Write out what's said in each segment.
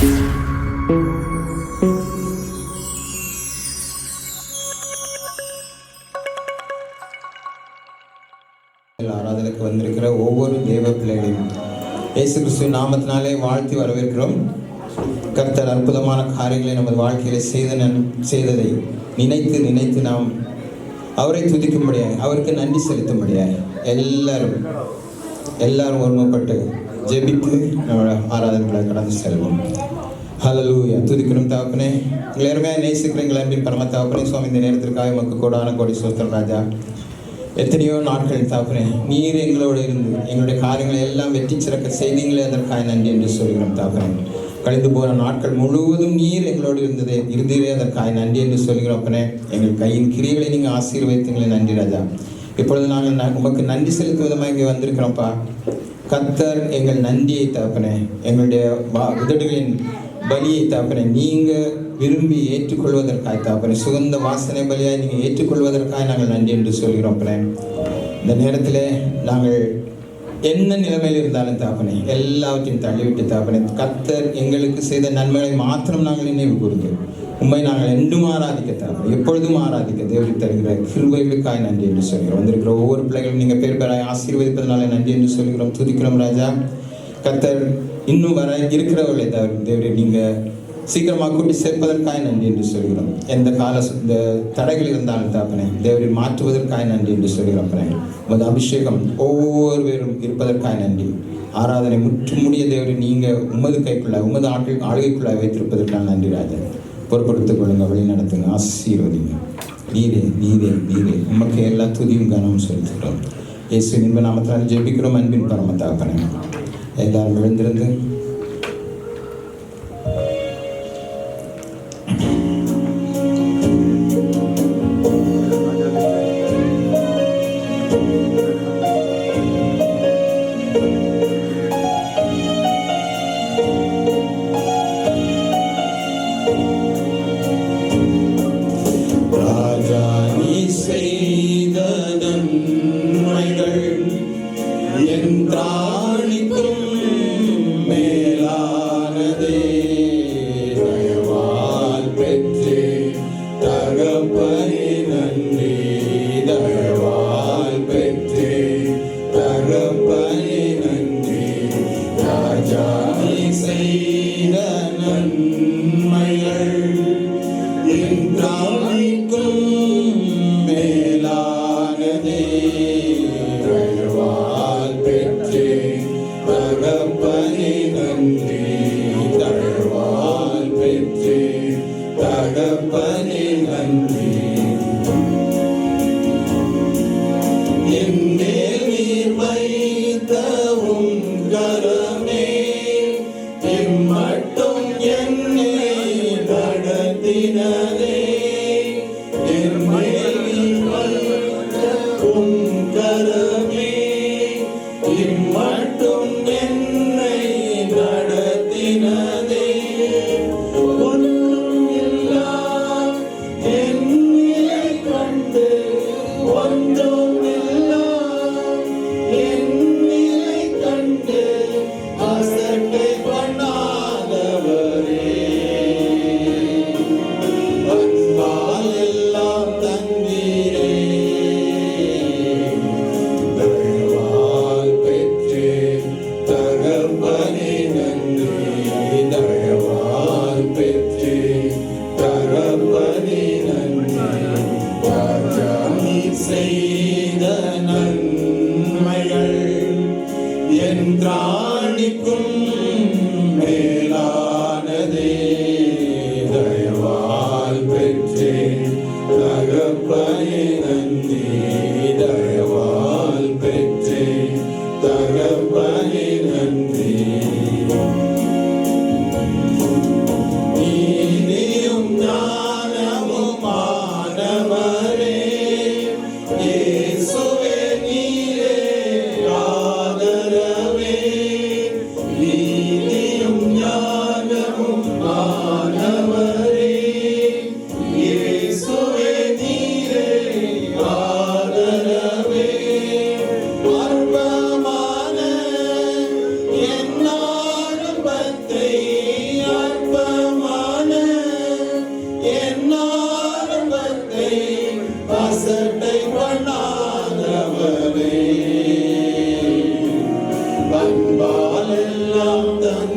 ஆராதனைக்கு வந்திருக்கிற ஒவ்வொரு தேவ பிள்ளைகளையும் இயேசு கிறிஸ்துவின் நாமத்தினாலே வாழ்த்தி வரவேற்கிறோம். கர்த்தர் அற்புதமான காரியங்களை நமது வாழ்க்கையில செய்ததை நினைத்து நினைத்து நாம் அவரை துதிக்கும்படியாய், அவருக்கு நன்றி செலுத்தும்படியாய் எல்லாரும் ஒருமைப்பட்டு ஜெபித்து நம்மளோட ஆராதனைகளை கடந்து செல்வோம். ஹல்லேலூயா. துதிக்கிறோம் தகப்பனே, எல்லாருமே நேசிக்கிறீங்களா அன்பின் பரம தகப்பனே. சுவாமி, இந்த நேரத்திற்காக உமக்கு கோடான கோடி ஸ்தோத்திரம் ராஜா. எத்தனையோ நாட்கள் தகப்பனே, நீர் எங்களோடு இருந்து எங்களுடைய காரியங்களை எல்லாம் வெற்றி சிறக்க செய்தீங்களே, அதற்காக நன்றி என்று சொல்கிறோம் தகப்பனே. கழிந்து போன நாட்கள் முழுவதும் நீர் எங்களோடு இருந்தீரே, அதற்காக நன்றி என்று சொல்கிறோம் அப்பனே. எங்கள் கையின் கிரியைகளை நீங்கள் ஆசீர்வதித்தீங்களே, நன்றி ராஜா. இப்பொழுது நாங்கள் உமக்கு நன்றி செலுத்தும் விதமாக இங்கே வந்திருக்கிறோம்ப்பா. கர்த்தர் எங்கள் நன்றியை தகப்பனே, எங்களுடைய உதடுகளின் பலியை தகப்பனே நீங்கள் விரும்பி ஏற்றுக்கொள்வதற்காக தகப்பனே, சுகந்த வாசனை பலியாய் நீங்கள் ஏற்றுக்கொள்வதற்காக நாங்கள் நன்றி என்று சொல்கிறோம் அப்பனே. இந்த நேரத்தில் நாங்கள் என்ன நிலைமையில் இருந்தாலும் தகப்பனே, எல்லாவற்றையும் தள்ளிவிட்டு தகப்பனே, கர்த்தர் எங்களுக்கு செய்த நன்மைகளை மாத்திரம் நாங்கள் நினைவு கூர்ந்து உண்மை நாங்கள் என்றும் ஆராதிக்க தகப்பனே, எப்பொழுதும் ஆராதிக்க தேவன் தருகிற கிருபைகளுக்காக நன்றி என்று சொல்கிறோம். வந்திருக்கிற ஒவ்வொரு பிள்ளைகளும் நீங்கள் பேர் பேராய் ஆசீர்வதிப்பதனால நன்றி என்று சொல்கிறோம், துதிக்கிறோம் ராஜா. கர்த்தர் இன்னும் வர இருக்கிறவர்களை தேவரை நீங்கள் சீக்கிரமாக கூட்டி சேர்ப்பதற்காக நன்றி என்று சொல்கிறோம். எந்த இந்த தடைகள் இருந்தாலும் தகப்பனே, தேவரை மாற்றுவதற்காக நன்றி என்று சொல்கிறோம். உமது அபிஷேகம் ஒவ்வொருவரும் இருப்பதற்காக நன்றி. ஆராதனை முற்றுமுடிய தேவரை நீங்கள் உமது கைக்குள்ள உமது ஆளுகைக்குள்ள வைத்திருப்பதற்காக நன்றி ராஜா. பொறுப்படுத்திக் கொள்ளுங்க, வழி நடத்துங்க, ஆசீர்வதிங்க. நீரே நீரே நீரே உமக்கு எல்லா துதியும் கனமும் செலுத்துகிறோம். இயேசு இன்ப நாமத்தினால் ஜெபிக்கிறோம் அன்பின் பரம தகப்பனே. எல்லாரும் எழுந்திருந்து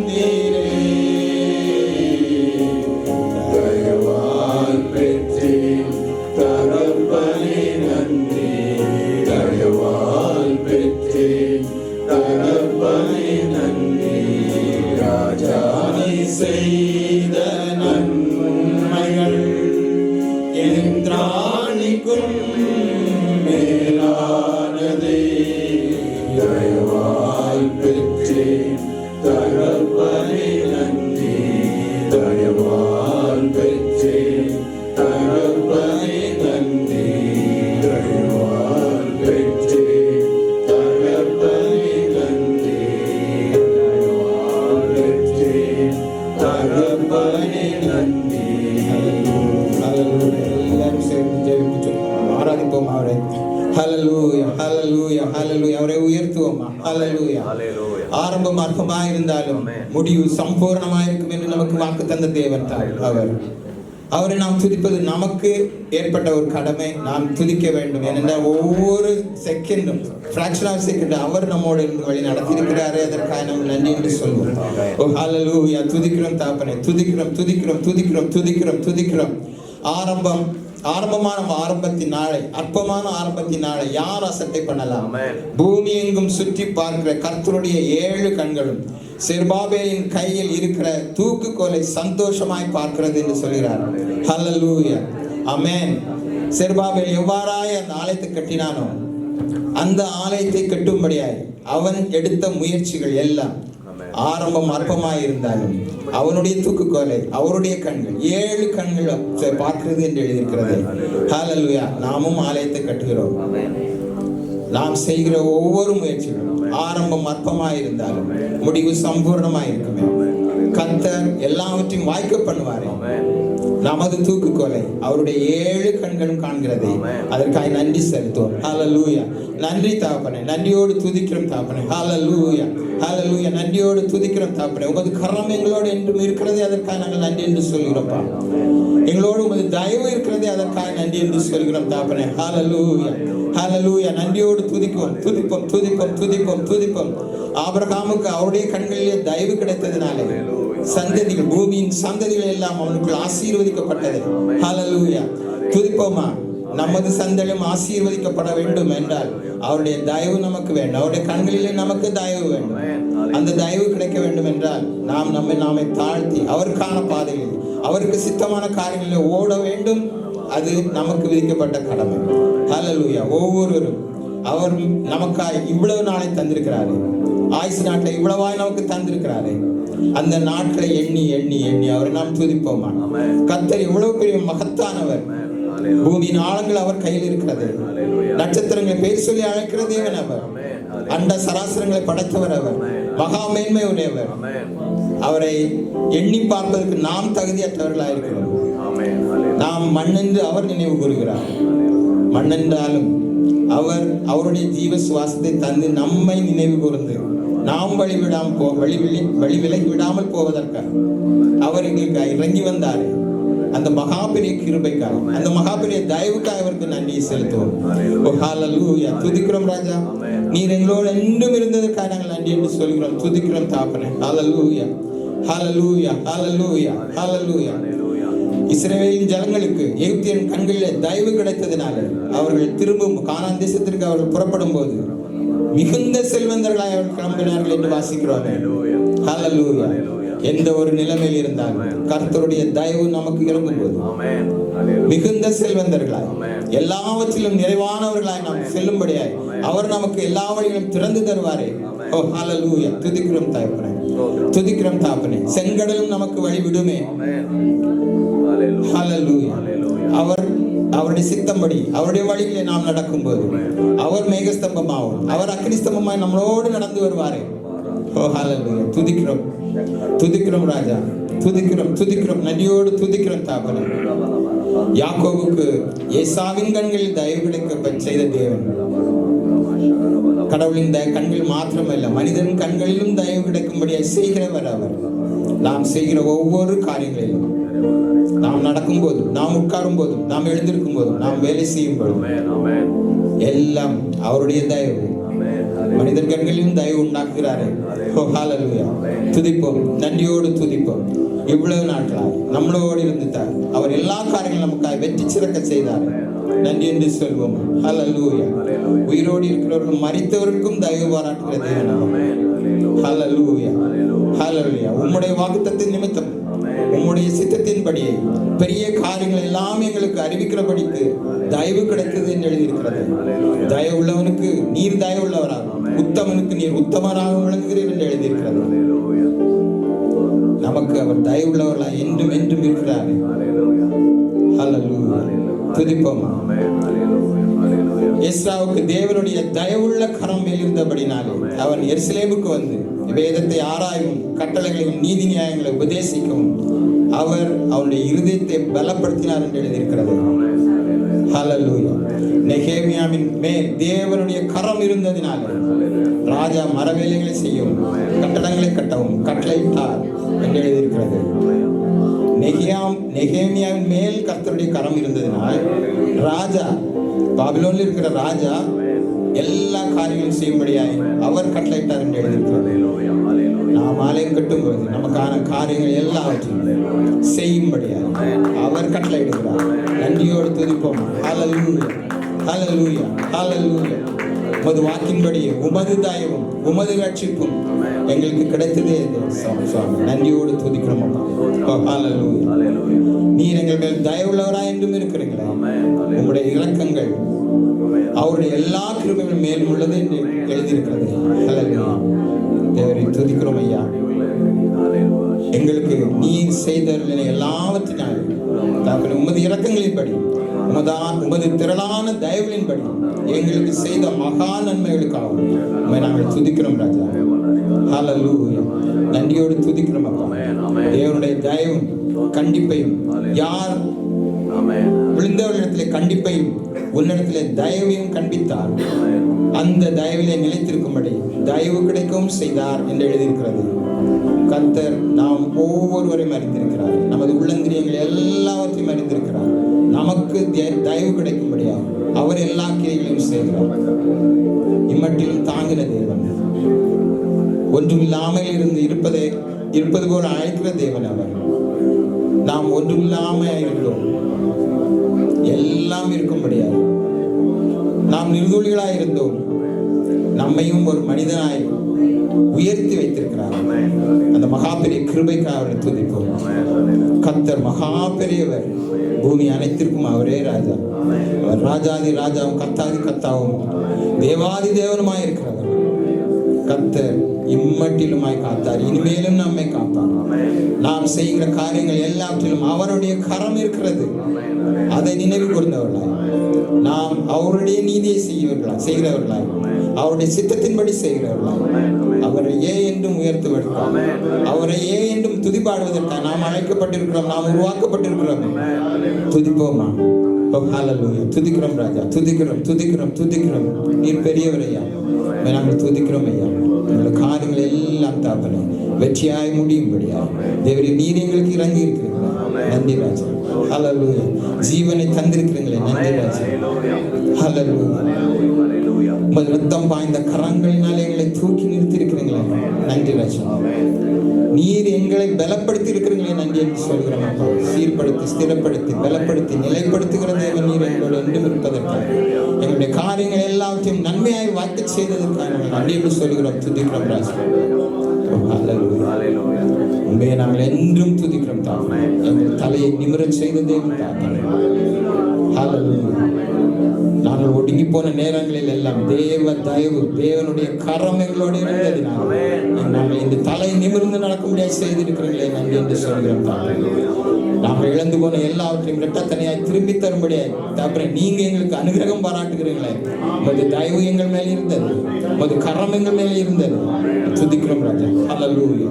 தந்தீரே, தயவால் பெற்றேன் தகப்பனே நன்றி, தயவால் பெற்றேன் தகப்பனே நன்றி. ராஜா நீ செய்த நன்மைகள் என்றானிக்கும் மேலானதே, தயவால் பெற்றேன் தகப்பனே நன்றி, தயவால் பெற்றேன் தகப்பனே நன்றி, தயவால் பெற்றேன் தகப்பனே நன்றி, தயவால் பெற்றேன் தகப்பனே நன்றி. எல்லாரும் சேர்ந்து ஜெபிச்சு ஆராதிப்போம் அவரை. ஹல்லேலூயா, ஹல்லேலூயா, ஹல்லேலூயா. அவரை உயர்த்துவோமா? ஹல்லேலூயா. ஆரம்பம் அற்பமாய் இருந்தாலும் முடிவு சம்பூர்ணமாயிருக்கும் என்று நமக்கு வாக்கு தந்த தேவன் தான் அவரை நாம் துதிப்பது நமக்கு ஏற்பட்ட ஒரு கடமை. நாம் துதிக்க வேண்டும். ஏனென்றால் ஒவ்வொரு செகண்டும், ஃபிராக்ஷன் ஆஃப் செகண்ட் அவர் நம்மோடு இருந்து வழி நடத்தியிருக்கிறாரே, அதற்காக நம்ம நன்றி என்று சொல்வோம். ஓ ஹல்லேலூயா. துதிக்கிறோம் தாப்பனே, துதிக்கிறோம் துதிக்கிறோம் துதிக்கிறோம் துதிக்கிறோம் துதிக்கிறோம். ஆரம்பத்தின் நாளை, அற்பமான ஆரம்பத்தின் நாளை யார் அசட்டை பண்ணலாம்? பூமி எங்கும் சுற்றி பார்க்கிற கர்த்தருடைய 7 கண்களும் செருபாபேலின் கையில் இருக்கிற தூக்குக்கோலை சந்தோஷமாய் பார்க்கிறது என்று சொல்கிறார். ஹல்லேலூயா, ஆமென். செருபாபேல் எவ்வாறாய் அந்த ஆலயத்தை கட்டினானோ, அந்த ஆலயத்தை கட்டும்படியாய் அவன் எடுத்த முயற்சிகள் எல்லாம் ஆரம்பம் அற்பமாய் இருந்தாலும் அவனுடைய தூக்குக்கோலை, அவருடைய கண்கள் 7 கண்கள் பார்க்கிறது என்று எழுதியிருக்கிறது. ஹல்லேலூயா. நாமும் ஆலயத்தை கட்டுகிறோம். நாம் செய்கிற ஒவ்வொரு முயற்சிகளும் ஆரம்பம் அற்பமாய் இருந்தாலும் முடிவு சம்பூர்ணமாய் இருக்குமே. கர்த்தர் எல்லாவற்றையும் வாய்க்க பண்ணுவாரே. நமது தூக்குக்கோலை அவருடைய 7 கண்களும் காண்கிறதை, அதற்காக நன்றி செலுத்துவோம். ஹல்லேலூயா. நன்றி தாப்பனே, நன்றியோடு துதிக்கிறோம் தாப்பனே. ஹல்லேலூயா, ஹல்லேலூயா. நன்றியோடு துதிக்கிறோம் தாப்பனே. உமது கரம் எங்களோடு என்றும் இருக்கிறதே, அதற்காக நாங்கள் நன்றி என்று சொல்கிறோம்ப்பா. எங்களோடு உமது தயவு இருக்கிறதே, அதற்காக நன்றி என்று சொல்கிறோம் தாப்பனே. ஹல்லேலூயா, ஹல்லேலூயா. நன்றியோடு துதிப்போம் துதிப்போம் துதிப்போம் துதிப்போம் துதிப்போம். ஆபிரகாமுக்கு அவருடைய கண்களிலே தயவு கிடைத்ததினாலே சந்ததிகள், பூமியின் சந்ததிகள் எல்லாம் அவனுக்கு ஆசீர்வதிக்கப்பட்டது. ஹல்லேலூயா. துதிப்போமா? நமது சந்ததியும் ஆசீர்வதிக்கப்பட வேண்டும் என்றால் அவருடைய தயவு நமக்கு வேண்டும். அவருடைய கண்களிலே நமக்கு தயவு வேண்டும். அந்த தயவு கிடைக்க வேண்டும் என்றால் நாம் நாமே தாழ்த்தி அவருக்கான பாதையில், அவருக்கு சித்தமான காரியங்களில் ஓட வேண்டும். அது நமக்கு விதிக்கப்பட்ட கடமை. ஹல்லேலூயா. ஒவ்வொருவரும் அவர் நமக்காய் இவ்வளவு நாளை தந்திருக்கிறாரு. ஆயுசு நாட்களை இவ்வளவாய் நமக்கு தந்திருக்கிறாரு. அந்த நாட்களை எண்ணி எண்ணி எண்ணி அவரை நாம் துதிப்போமா? கர்த்தர் எவ்வளவு பெரிய மகத்தானவர். பூமியின் ஆழங்கள் அவர் கையில் இருக்கிறது. நட்சத்திரங்களை பேர் சொல்லி அழைக்கிற தேவன் அவர். அண்ட சராசரங்களை படைத்தவர் அவர். மகா மேன்மை உடையவர். அவரை எண்ணி பார்ப்பதற்கு நாம் தகுதியற்றவர்களாக இருக்கிறோம். நாம் மண்ணென்று அவர் நினைவு கூறுகிறார். மண்ணென்றாலும் அவர் அவருடைய ஜீவ சுவாசத்தை தந்து நம்மை நினைவு கூர்ந்து நாம் வழி விலகி விடாமல் போவதற்காக அவர் எங்களுக்கு இறங்கி வந்தாரே. அந்த மகாபெரிய கிருபைக்காக, அந்த மகாபெரிய தயவுக்காக அவருக்கு நன்றி செலுத்துவோம். ஹல்லேலூயா. துதிக்கிறோம் ராஜா. நீர் எங்களோடு என்றும் இருந்ததற்காக நாங்கள் நன்றி என்று சொல்கிறோம். துதிக்கிறோம் தாப்பனே. ஹல்லேலூயா, ஹல்லேலூயா, ஹல்லேலூயா, ஹல்லேலூயா. இஸ்ரவேலின் ஜனங்களுக்கு எகிப்தியன் கண்களிலே தயவு கிடைத்ததினால அவர்கள் திரும்பும் கானான் தேசத்திற்கு அவர்கள் புறப்படும் போது மிகுந்த செல்வந்தர்களாய் அவர்கள் கிளம்பினார்கள் என்று வாசிக்கிறோம். ஹல்லேலூயா. எந்த ஒரு நிலைமையில் இருந்தாலும் கர்த்தருடைய தயவு நமக்கு இறங்கும் போது மிகுந்த செல்வந்தர்களாய், எல்லாவற்றிலும் நிறைவானவர்களாய் நாம் செல்லும்படியாய் அவர் நமக்கு எல்லா வழிகளும் திறந்து தருவாரே. ஓ ஹல்லேலூயா. துதிக்கிறோம் தாப்பனே, துதிக்கிறோம் தாப்பனே. செங்கடலும் நமக்கு வழி விடுமே. ஹல்லேலூயா. அவருடைய சித்தம்படி அவருடைய வழியிலே நாம் நடக்கும் போது அவர் மேகஸ்தம்பமாகும், அவர் அக்னிஸ்தம்பமாய் நம்மளோடு நடந்து வருவாரே. ஓ ஹல்லேலூயா. துதிக்கிறோம், துதிக்கிறோம் ராஜா. துதிக்கிறோம், துதிக்கிறோம். நன்றியோடு துதிக்கிறோம் தாப்பனே. யாக்கோபுக்கு ஏசாவின் கண்களில் தயவு கிடைக்க செய்த தேவன் கடவுளின் கண்கள் மாத்திரமல்ல, மனிதன் கண்களிலும் தயவு கிடைக்கும்படியாக செய்கிறவர் அவர். நாம் செய்கிற ஒவ்வொரு காரியங்களிலும், நாம் நடக்கும் போதும், நாம் உட்காரும் போதும், நாம் எழுந்திருக்கும் போதும், நாம் வேலை செய்யும் போதும் எல்லாம் அவருடைய தயவு. மனிதன் கண்களிலும் தயவு உண்டாக்குகிறாரே. ஹalleluya. துதிப்போம், நன்றியோடு துதிப்போம். இவ்வளவு நாட்களாய் நம்மளோடு இருந்துட்டார். அவர் எல்லா காரியங்களும் நமக்காக வெற்றி சிறக்க செய்தார். நன்றி என்று சொல்வோம். ஹalleluya. உயிரோடு இருக்கிறவர்கள் மரித்தவர்களுக்கும் தயவு பாராட்டுகிற தேவன். ஹalleluya. ஹalleluya. உம்முடைய வாக்குத்தத்தத்தின் நிமித்தம் உம்முடைய சித்தத்தின்படி பெரிய காரியங்கள் எல்லாம் எங்களுக்கு அறிவிக்கிறபடிக்கு தயவு கிடைத்தது என்று எழுதியிருக்கிறது. தயவு உள்ளவனுக்கு நீர் தயவு உள்ளவராக, உத்தமனுக்கு நீர் உத்தமராக விளங்குகிறீர் என்று எழுதியிருக்கிறது. நமக்கு அவர் தயவு உள்ளவர்களாக என்றும் என்றும் இருக்கிறார். ஹalleluya. துதிப்போம். எஸ்ராவுக்கு தேவனுடைய தயவுள்ள கரம் மேலிருந்தபடினாலே அவன் எருசலேமுக்கு வந்து வேதத்தை ஆராயவும் கட்டளைகளையும் நீதி நியாயங்களை உபதேசிக்கவும் அவர் அவருடைய இருதயத்தை பலப்படுத்தினார் என்று எழுதியிருக்கிறது. ஹalleluya. நெகேமியாவின் மேல் தேவனுடைய கரம் இருந்ததினாலே ராஜா மரவேலைகளை செய்யவும் கட்டடங்களை கட்டவும் கட்டளையிட்டார் என்று எழுதியிருக்கிறது. நெகேமியாவின் மேல் கர்த்தருடைய கரம் இருந்ததினால் ராஜா, பாபிலோனில் இருக்கிற ராஜா எல்லா காரியங்களும் செய்யும்படியாய் அவர் கட்டளையிட்டார் என்று எழுதியிருக்கிறது. நாம் ஆலயம் கட்டும் பொழுது நமக்கான காரியங்கள் எல்லாவற்றையும் செய்யும்படியாய் அவர் கட்டளையிடுகிறார். நன்றியோடு துதிப்போம். ஹalleluya. ஹalleluya. ஹalleluya. உமது வாக்கின்படி உமது தயவும் உமது ரட்சிப்பும் எங்களுக்கு கிடைத்ததே சுவாமி. நன்றியோடு துதிக்கிறோம். ஹalleluya. நீர் எங்கள் மேல் தயவுள்ளவராய் என்றும் இருக்கிறீங்களா? உங்களுடைய இலக்கங்கள் அவருடைய எல்லா கிருபைகள் மேலும் உள்ளது என்று எழுதியிருக்கிறது. ஹalleluya. தேவரை துதிக்கிறோம் ஐயா. எங்களுக்கு நீர் செய்தவர்களை எல்லாவற்றினாலும் உமது இரக்கங்களின்படி உமது திரளான தயவுகளின்படி எங்களுக்கு செய்த மகா நன்மைகளுக்காகவும் நாங்கள் துதிக்கிறோம் ராஜா. ஹalleluya. நன்றியோடு துதிக்கிறோம் அப்பா. தேவனுடைய தயவும் கண்டிப்பையும் யார் விழுந்தவர்களிடத்திலே கண்டிப்பையும் உன்னிடத்திலே தயவையும் கண்டித்தார் அந்த தயவிலே நிலைத்திருக்கும்படி தயவு கிடைக்கவும் செய்தார் என்று எழுதியிருக்கிறது. கர்த்தர் நாம் ஒவ்வொருவரையும் அறிந்திருக்கிறார். நமது உள்ளந்திரியங்கள் எல்லாவற்றையும் அறிந்திருக்கிறார். நமக்கு தயவு கிடைக்கும்படியா அவர் எல்லா கிரியைகளையும் செய்கிறார். இம்மட்டிலும் தாங்கின தேவன், ஒன்றுமில்லாமல் இருந்து இருப்பது போல அழைக்கிற தேவன் அவர். நாம் ஒன்றுமில்லாமல் இருந்தோம், எல்லாம் இருக்கும்படியாக நாம் நிர்தோழிகளாய் இருந்தோம். நம்மையும் ஒரு மனிதனாய் உயர்த்தி வைத்திருக்கிறார். அந்த மகா பெரிய கிருபைக்காக அவரை துதிப்போம். கர்த்தர் மகா பெரியவர், பூமி அனைத்திற்கும் அவரே ராஜா. அவர் ராஜாதி ராஜாவும் கர்த்தாதி கர்த்தாவும் தேவாதி தேவனுமாய் இருக்கிறவர். கர்த்தர் இம்மட்டிலுமாய் காத்தார், இனிமேலும் நம்மை காப்பார். நாம் செய்கிற காரியங்கள் எல்லாவற்றிலும் அவருடைய கரம் இருக்கிறது. அதை நினைவு கூர்ந்தவர்களாய் நாம் அவருடைய நீதியை செய்கிறவர்களாய் அவருடைய சித்தத்தின்படி செய்கிறவர்களாய் அவரை என்றும் உயர்த்துவதற்காக, அவரை என்றும் துதிப்பாடுவதற்காக நாம் அழைக்கப்பட்டிருக்கிறோம், நாம் உருவாக்கப்பட்டிருக்கிறோம். துதிப்போமா? ஹalleluya. துதிக்கிறோம் ராஜா, துதிக்கிறோம் துதிக்கிறோம் துதிக்கிறோம். நீர் பெரியவர் ஐயா. நாங்கள் துதிக்கிறோம் ஐயா. எங்கள் காரியங்கள் எல்லாம் தாப்பன வெற்றியாய் முடியும்படியா தேவரே நீர் எங்களுக்கு இறங்கி இருக்கிறீங்களா? நன்றி ராஜா. ஹalleluya. ஜீவனை தந்திருக்கிறீங்களே, நன்றி ராஜா. ஹalleluya. உமது ரத்தம் பாய்ந்த கரங்களினால் எங்களை தூக்கி நிறுத்தி இருக்கிறீங்களே, நன்றி ராஜா. நீர் எங்களை பலப்படுத்தி இருக்கிறீங்களே, நன்றி என்று சொல்கிறோம் அப்பா. சீர்படுத்தி ஸ்திரப்படுத்தி பலப்படுத்தி நிலைப்படுத்துகிற தேவன் நீர் எங்களோடு என்றும் இருப்பதற்காக, எங்களுடைய காரியங்கள் எல்லாவற்றையும் நன்மையாய் வாய்க்க செய்ததற்காக நன்றி என்று சொல்கிறோம். துதிக்கிறோம் ராஜா. உண்மையை நாங்கள் என்றும் துதிக்கிறோம் தாமே. எங்கள் தலையை நிமிரச் செய்த தேவன் தாமே. நாங்கள் ஒடுங்கி போன நேரங்களில் எல்லாம் தேவ தயவு, தேவனுடைய கரம் எங்களோடு இருந்ததினால் நாங்கள் இந்த தலை நிமிர்ந்து நடக்க முடியாது செய்திருக்கிறீங்களே, நன்றி என்று சொல்கிறோம் தாமே. நாங்கள் இழந்து போன எல்லாவற்றையும் இரட்டத்தனையாய் திரும்பி தரும்படியாய் தாப்பரே நீங்க எங்களுக்கு அனுகிரகம் பாராட்டுகிறீங்களே. உமது தயவு எங்கள் மேலே இருந்தது, உமது கரம் எங்கள் மேலே இருந்தது. துதிக்கிறோம் ராஜா. ஹalleluya.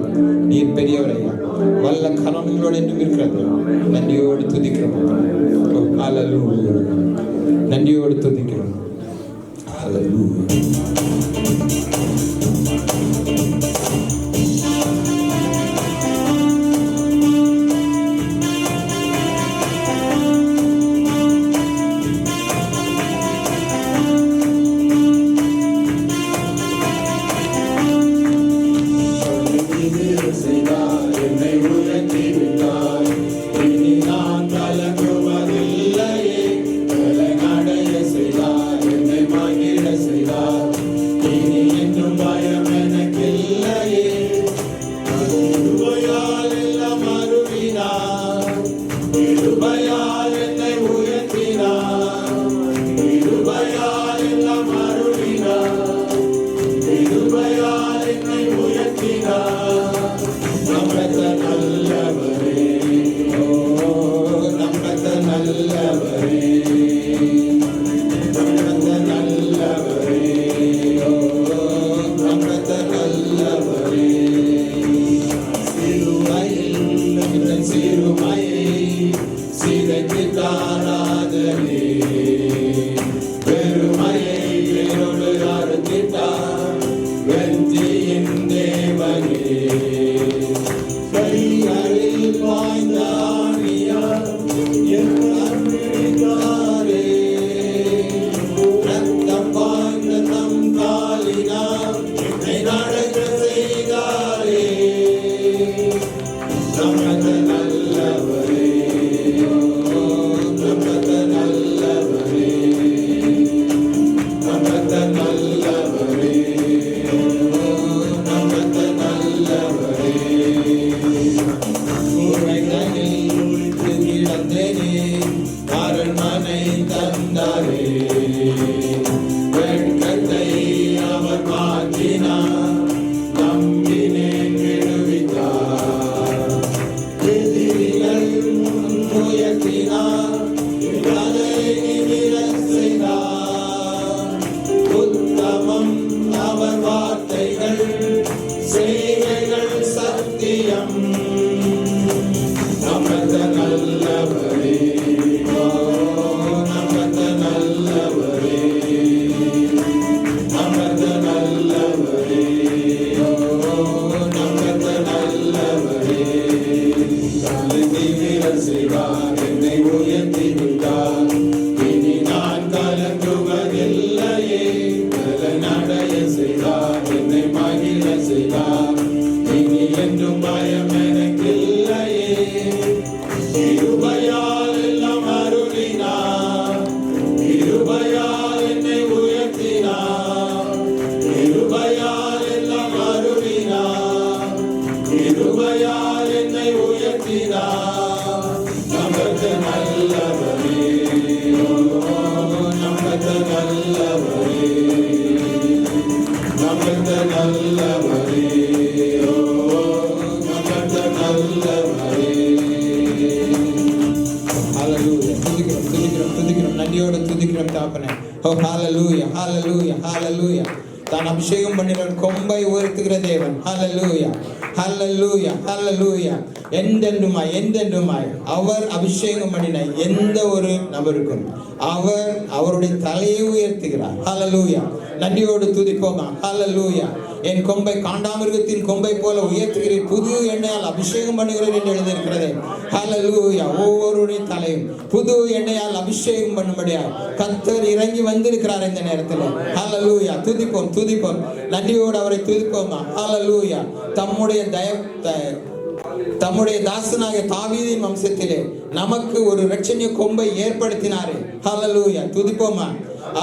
நீர் பெரியவரையா, வல்ல கரம் எங்களோடு என்றும் இருக்கிறது. நன்றியோடு துதிக்கிறோம். ஹalleluya. நன்றியோடு துதிக்கிறோம். ஹalleluya. என்னை உயர்த்தி விட்டாய். இனி நான் கலங்குவதில்லையே, நடைய செய்தார், என்னை மகிழ செய்தார். இனி என்றும் பயம் எனக்கில்லையே. கிருபையால் எல்லாம் அருளினார், கிருபையால் என்னை உயர்த்தினார். கிருபையால் எல்லாம் அருளினார், கிருபையால் என்னை உயர்த்தினார். நம்மத்த நல்லவரே, ஓ நம்மத்த நல்லவரே, நம்மத்த நல்லவரே, ஓ நம்மத்த நல்லவரே. சிறுமையில் என் சிறுமையை சிதைத்து தாராதனே, பெருமையை வேரோடு அறுத்திட்டார் வெற்றியின் தேவனே. கைகளில் வாய்ந்த ஆணியார் எல்லாம் பிடித்தாரே, ரத்தம் வாய்ந்த நம் காலினால் என்னை நடக்க செய்தாரே. நமத நல்லவரே, நமத நல்லவரே, நமத நல்லவரே, நமத நல்லவரே. உரைகளில் உள்த்து கிடந்தேனே, அரண்மனை தந்தாரே. வெட்கத்தை அவர் மாற்றினார், நம்பினேன் விடுவித்தார். எதிரிகள் முன் உயர்த்தினார், அதை நிமிரச் செய்தார். உத்தமம் அவர் வார்த்தைகள், செய்கைகள் சத்தியம். நமத நல்லவரே, ஓ நமத நல்லவரே, நமத நல்லவரே, ஓ நமத நல்லவரே. தலை நிமிரச் செய்வார், என்னை உயர்த்தி விட்டார். இனி நான் கலங்குவதில்லையே, நடைய செய்தார், என்னை மகிழ செய்தார். இனி என்றும் பயம் எனக்கில்லையே. கிருபையால் எல்லாம் அருளினார், கிருபையால் என்னை உயர்த்தினார். கிருபையால் எல்லாம் அருளினார், கிருபையால் என்னை உயர்த்தினார். நமது நல்லவரே, ஓ நமது நல்லவரே, நமது நல்லவரே, ஓ நமது நல்லவரே. ஹalleluya. துதிக்கிறோம் துதிக்கிறோம் துதிக்கிறோம், நன்றியோடு துதிக்கிறோம் தாப்பனே. ஓ ஹalleluya ஹalleluya ஹalleluya. தான் அபிஷேகம் பண்ணினவர் கொம்பை உயர்த்துகிற தேவன். ஹalleluya ஹalleluya ஹalleluya. என்றென்றுமாய் என்றென்றுமாய் அவர் அபிஷேகம் பண்ணின எந்த ஒரு நபருக்கும் அவர் அவருடைய தலையை உயர்த்துகிறார். ஹalleluya. நன்றியோடு துதிப்போமா. ஹalleluya. என் கொம்பை காண்டாமிருகத்தின் கொம்பை போல உயர்த்துகிறேன், புது எண்ணெயால் அபிஷேகம் பண்ணுகிறேன் என்று எழுதியிருக்கிறது. ஹalleluya. ஒவ்வொருடைய தலையும் புது எண்ணெயால் அபிஷேகம் பண்ணும்படியா கர்த்தர் இறங்கி வந்திருக்கிறார் இந்த நேரத்தில். ஹalleluya. துதிப்போம் துதிப்போம், நன்றியோடு அவரை துதிப்போமா. ஹalleluya. தம்முடைய தாசனாகிய தாவீதின் வம்சத்திலே நமக்கு ஒரு இரட்சணிய கொம்பை ஏற்படுத்தினாரே. ஹalleluya. துதிப்போமா.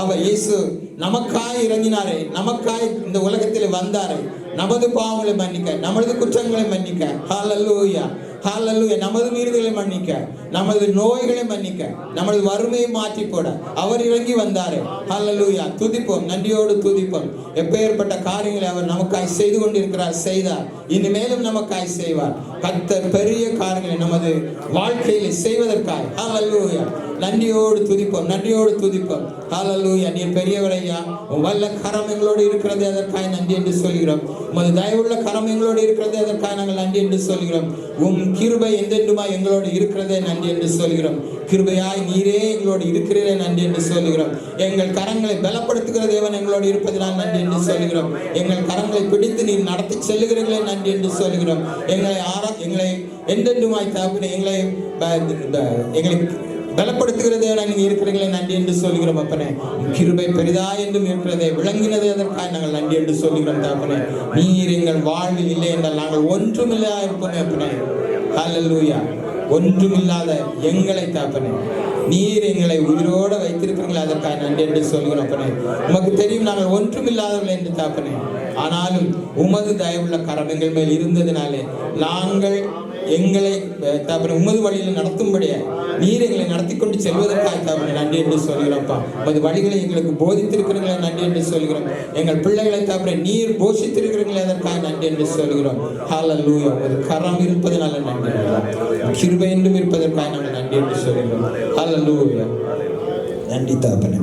அவர் இயேசு நமக்காய் இறங்கினாரே, நமக்காய் இந்த உலகத்தில் வந்தாரே, நமது பாவங்களை மன்னிக்க, நமது குற்றங்களை மன்னிக்க. ஹalleluya ஹalleluya. நமது மீறுதலை மன்னிக்க, நமது நோய்களை மன்னிக்க, நமது வறுமையை மாற்றி போட அவர் இறங்கி வந்தாரே. ஹalleluya. துதிப்போம், நன்றியோடு துதிப்போம். எப்பேற்பட்ட காரியங்களை அவர் நமக்காய் செய்து கொண்டிருக்கிறார், செய்தார், இனிமேலும் நமக்காய் செய்வார். கர்த்தர் பெரிய காரியங்களை நமது வாழ்க்கையில் செய்வதற்காய். ஹalleluya. நன்றியோடு துதிப்போம், நன்றியோடு துதிப்போம். ஹalleluya. நீர் பெரியவரையா, வல்ல கரம் எங்களோடு இருக்கிறது, அதற்காக நன்றி என்று சொல்கிறோம். உமது தயவுள்ள கரம் எங்களோடு இருக்கிறது, அதற்காக நாங்கள் நன்றி என்று சொல்கிறோம். உம் கிருபை என்றென்றுமாய் எங்களோடு இருக்கிறதே நன்றி என்று சொல்கிறோம். கிருபையாய் நீரே எங்களோடு இருக்கிறதே நன்றி என்று சொல்கிறோம். எங்கள் கரங்களை பலப்படுத்துகிற தேவன் எங்களோடு இருப்பதனால் நன்றி என்று சொல்கிறோம். எங்கள் கரங்களை பிடித்து நீர் நடத்தி செல்லுகிறீர்களே நன்றி என்று சொல்கிறோம். எங்களை என்றென்றுமாய் தகப்பனே, எங்களை பலப்படுத்துகிற தேவனாய் நீங்க இருக்கிறீங்களே, நன்றி என்று சொல்கிறோம் அப்பனே. கிருபை பெரிதா என்றும் இருக்கிறதே, விளங்கினது அதற்காக நாங்கள் நன்றி என்று சொல்கிறோம் தகப்பனே. நீர் எங்கள் வாழ்வில் இல்லை என்றால் நாங்கள் ஒன்றுமில்லா இருப்போமே அப்பனே. ஹல்லேலூயா. ஒன்றுமில்லாத எங்களை தகப்பனே, நீர் எங்களை உயிரோடு வைத்திருக்கிறீங்களா, அதற்காக நன்றி என்று சொல்கிறோம் அப்பனே. உமக்கு தெரியும் நாங்கள் ஒன்றுமில்லாதவர்கள் என்று தகப்பனே. ஆனாலும் உமது தயவுள்ள கரம் எங்கள் மேல் இருந்ததினாலே நாங்கள் எங்களை தகப்பனே உமது வழியில் நடத்தும்படியா நீர் எங்களை நடத்தி கொண்டு செல்வதற்காக தகப்பனே நன்றி என்று சொல்கிறோம்ப்பா. உமது வழிகளை எங்களுக்கு போதித்திருக்கிறீங்களே, நன்றி என்று சொல்கிறோம். எங்கள் பிள்ளைகளை தகப்பனே நீர் போஷித்திருக்கிறீங்களே, அதற்காக நன்றி என்று சொல்கிறோம். ஹல்லேலூயா. உமது கரம் இருப்பதனால நன்றி, கிருபை என்றும் இருப்பதற்காக நாங்கள் நன்றி என்று சொல்கிறோம். ஹல்லேலூயா. நன்றி தகப்பனே.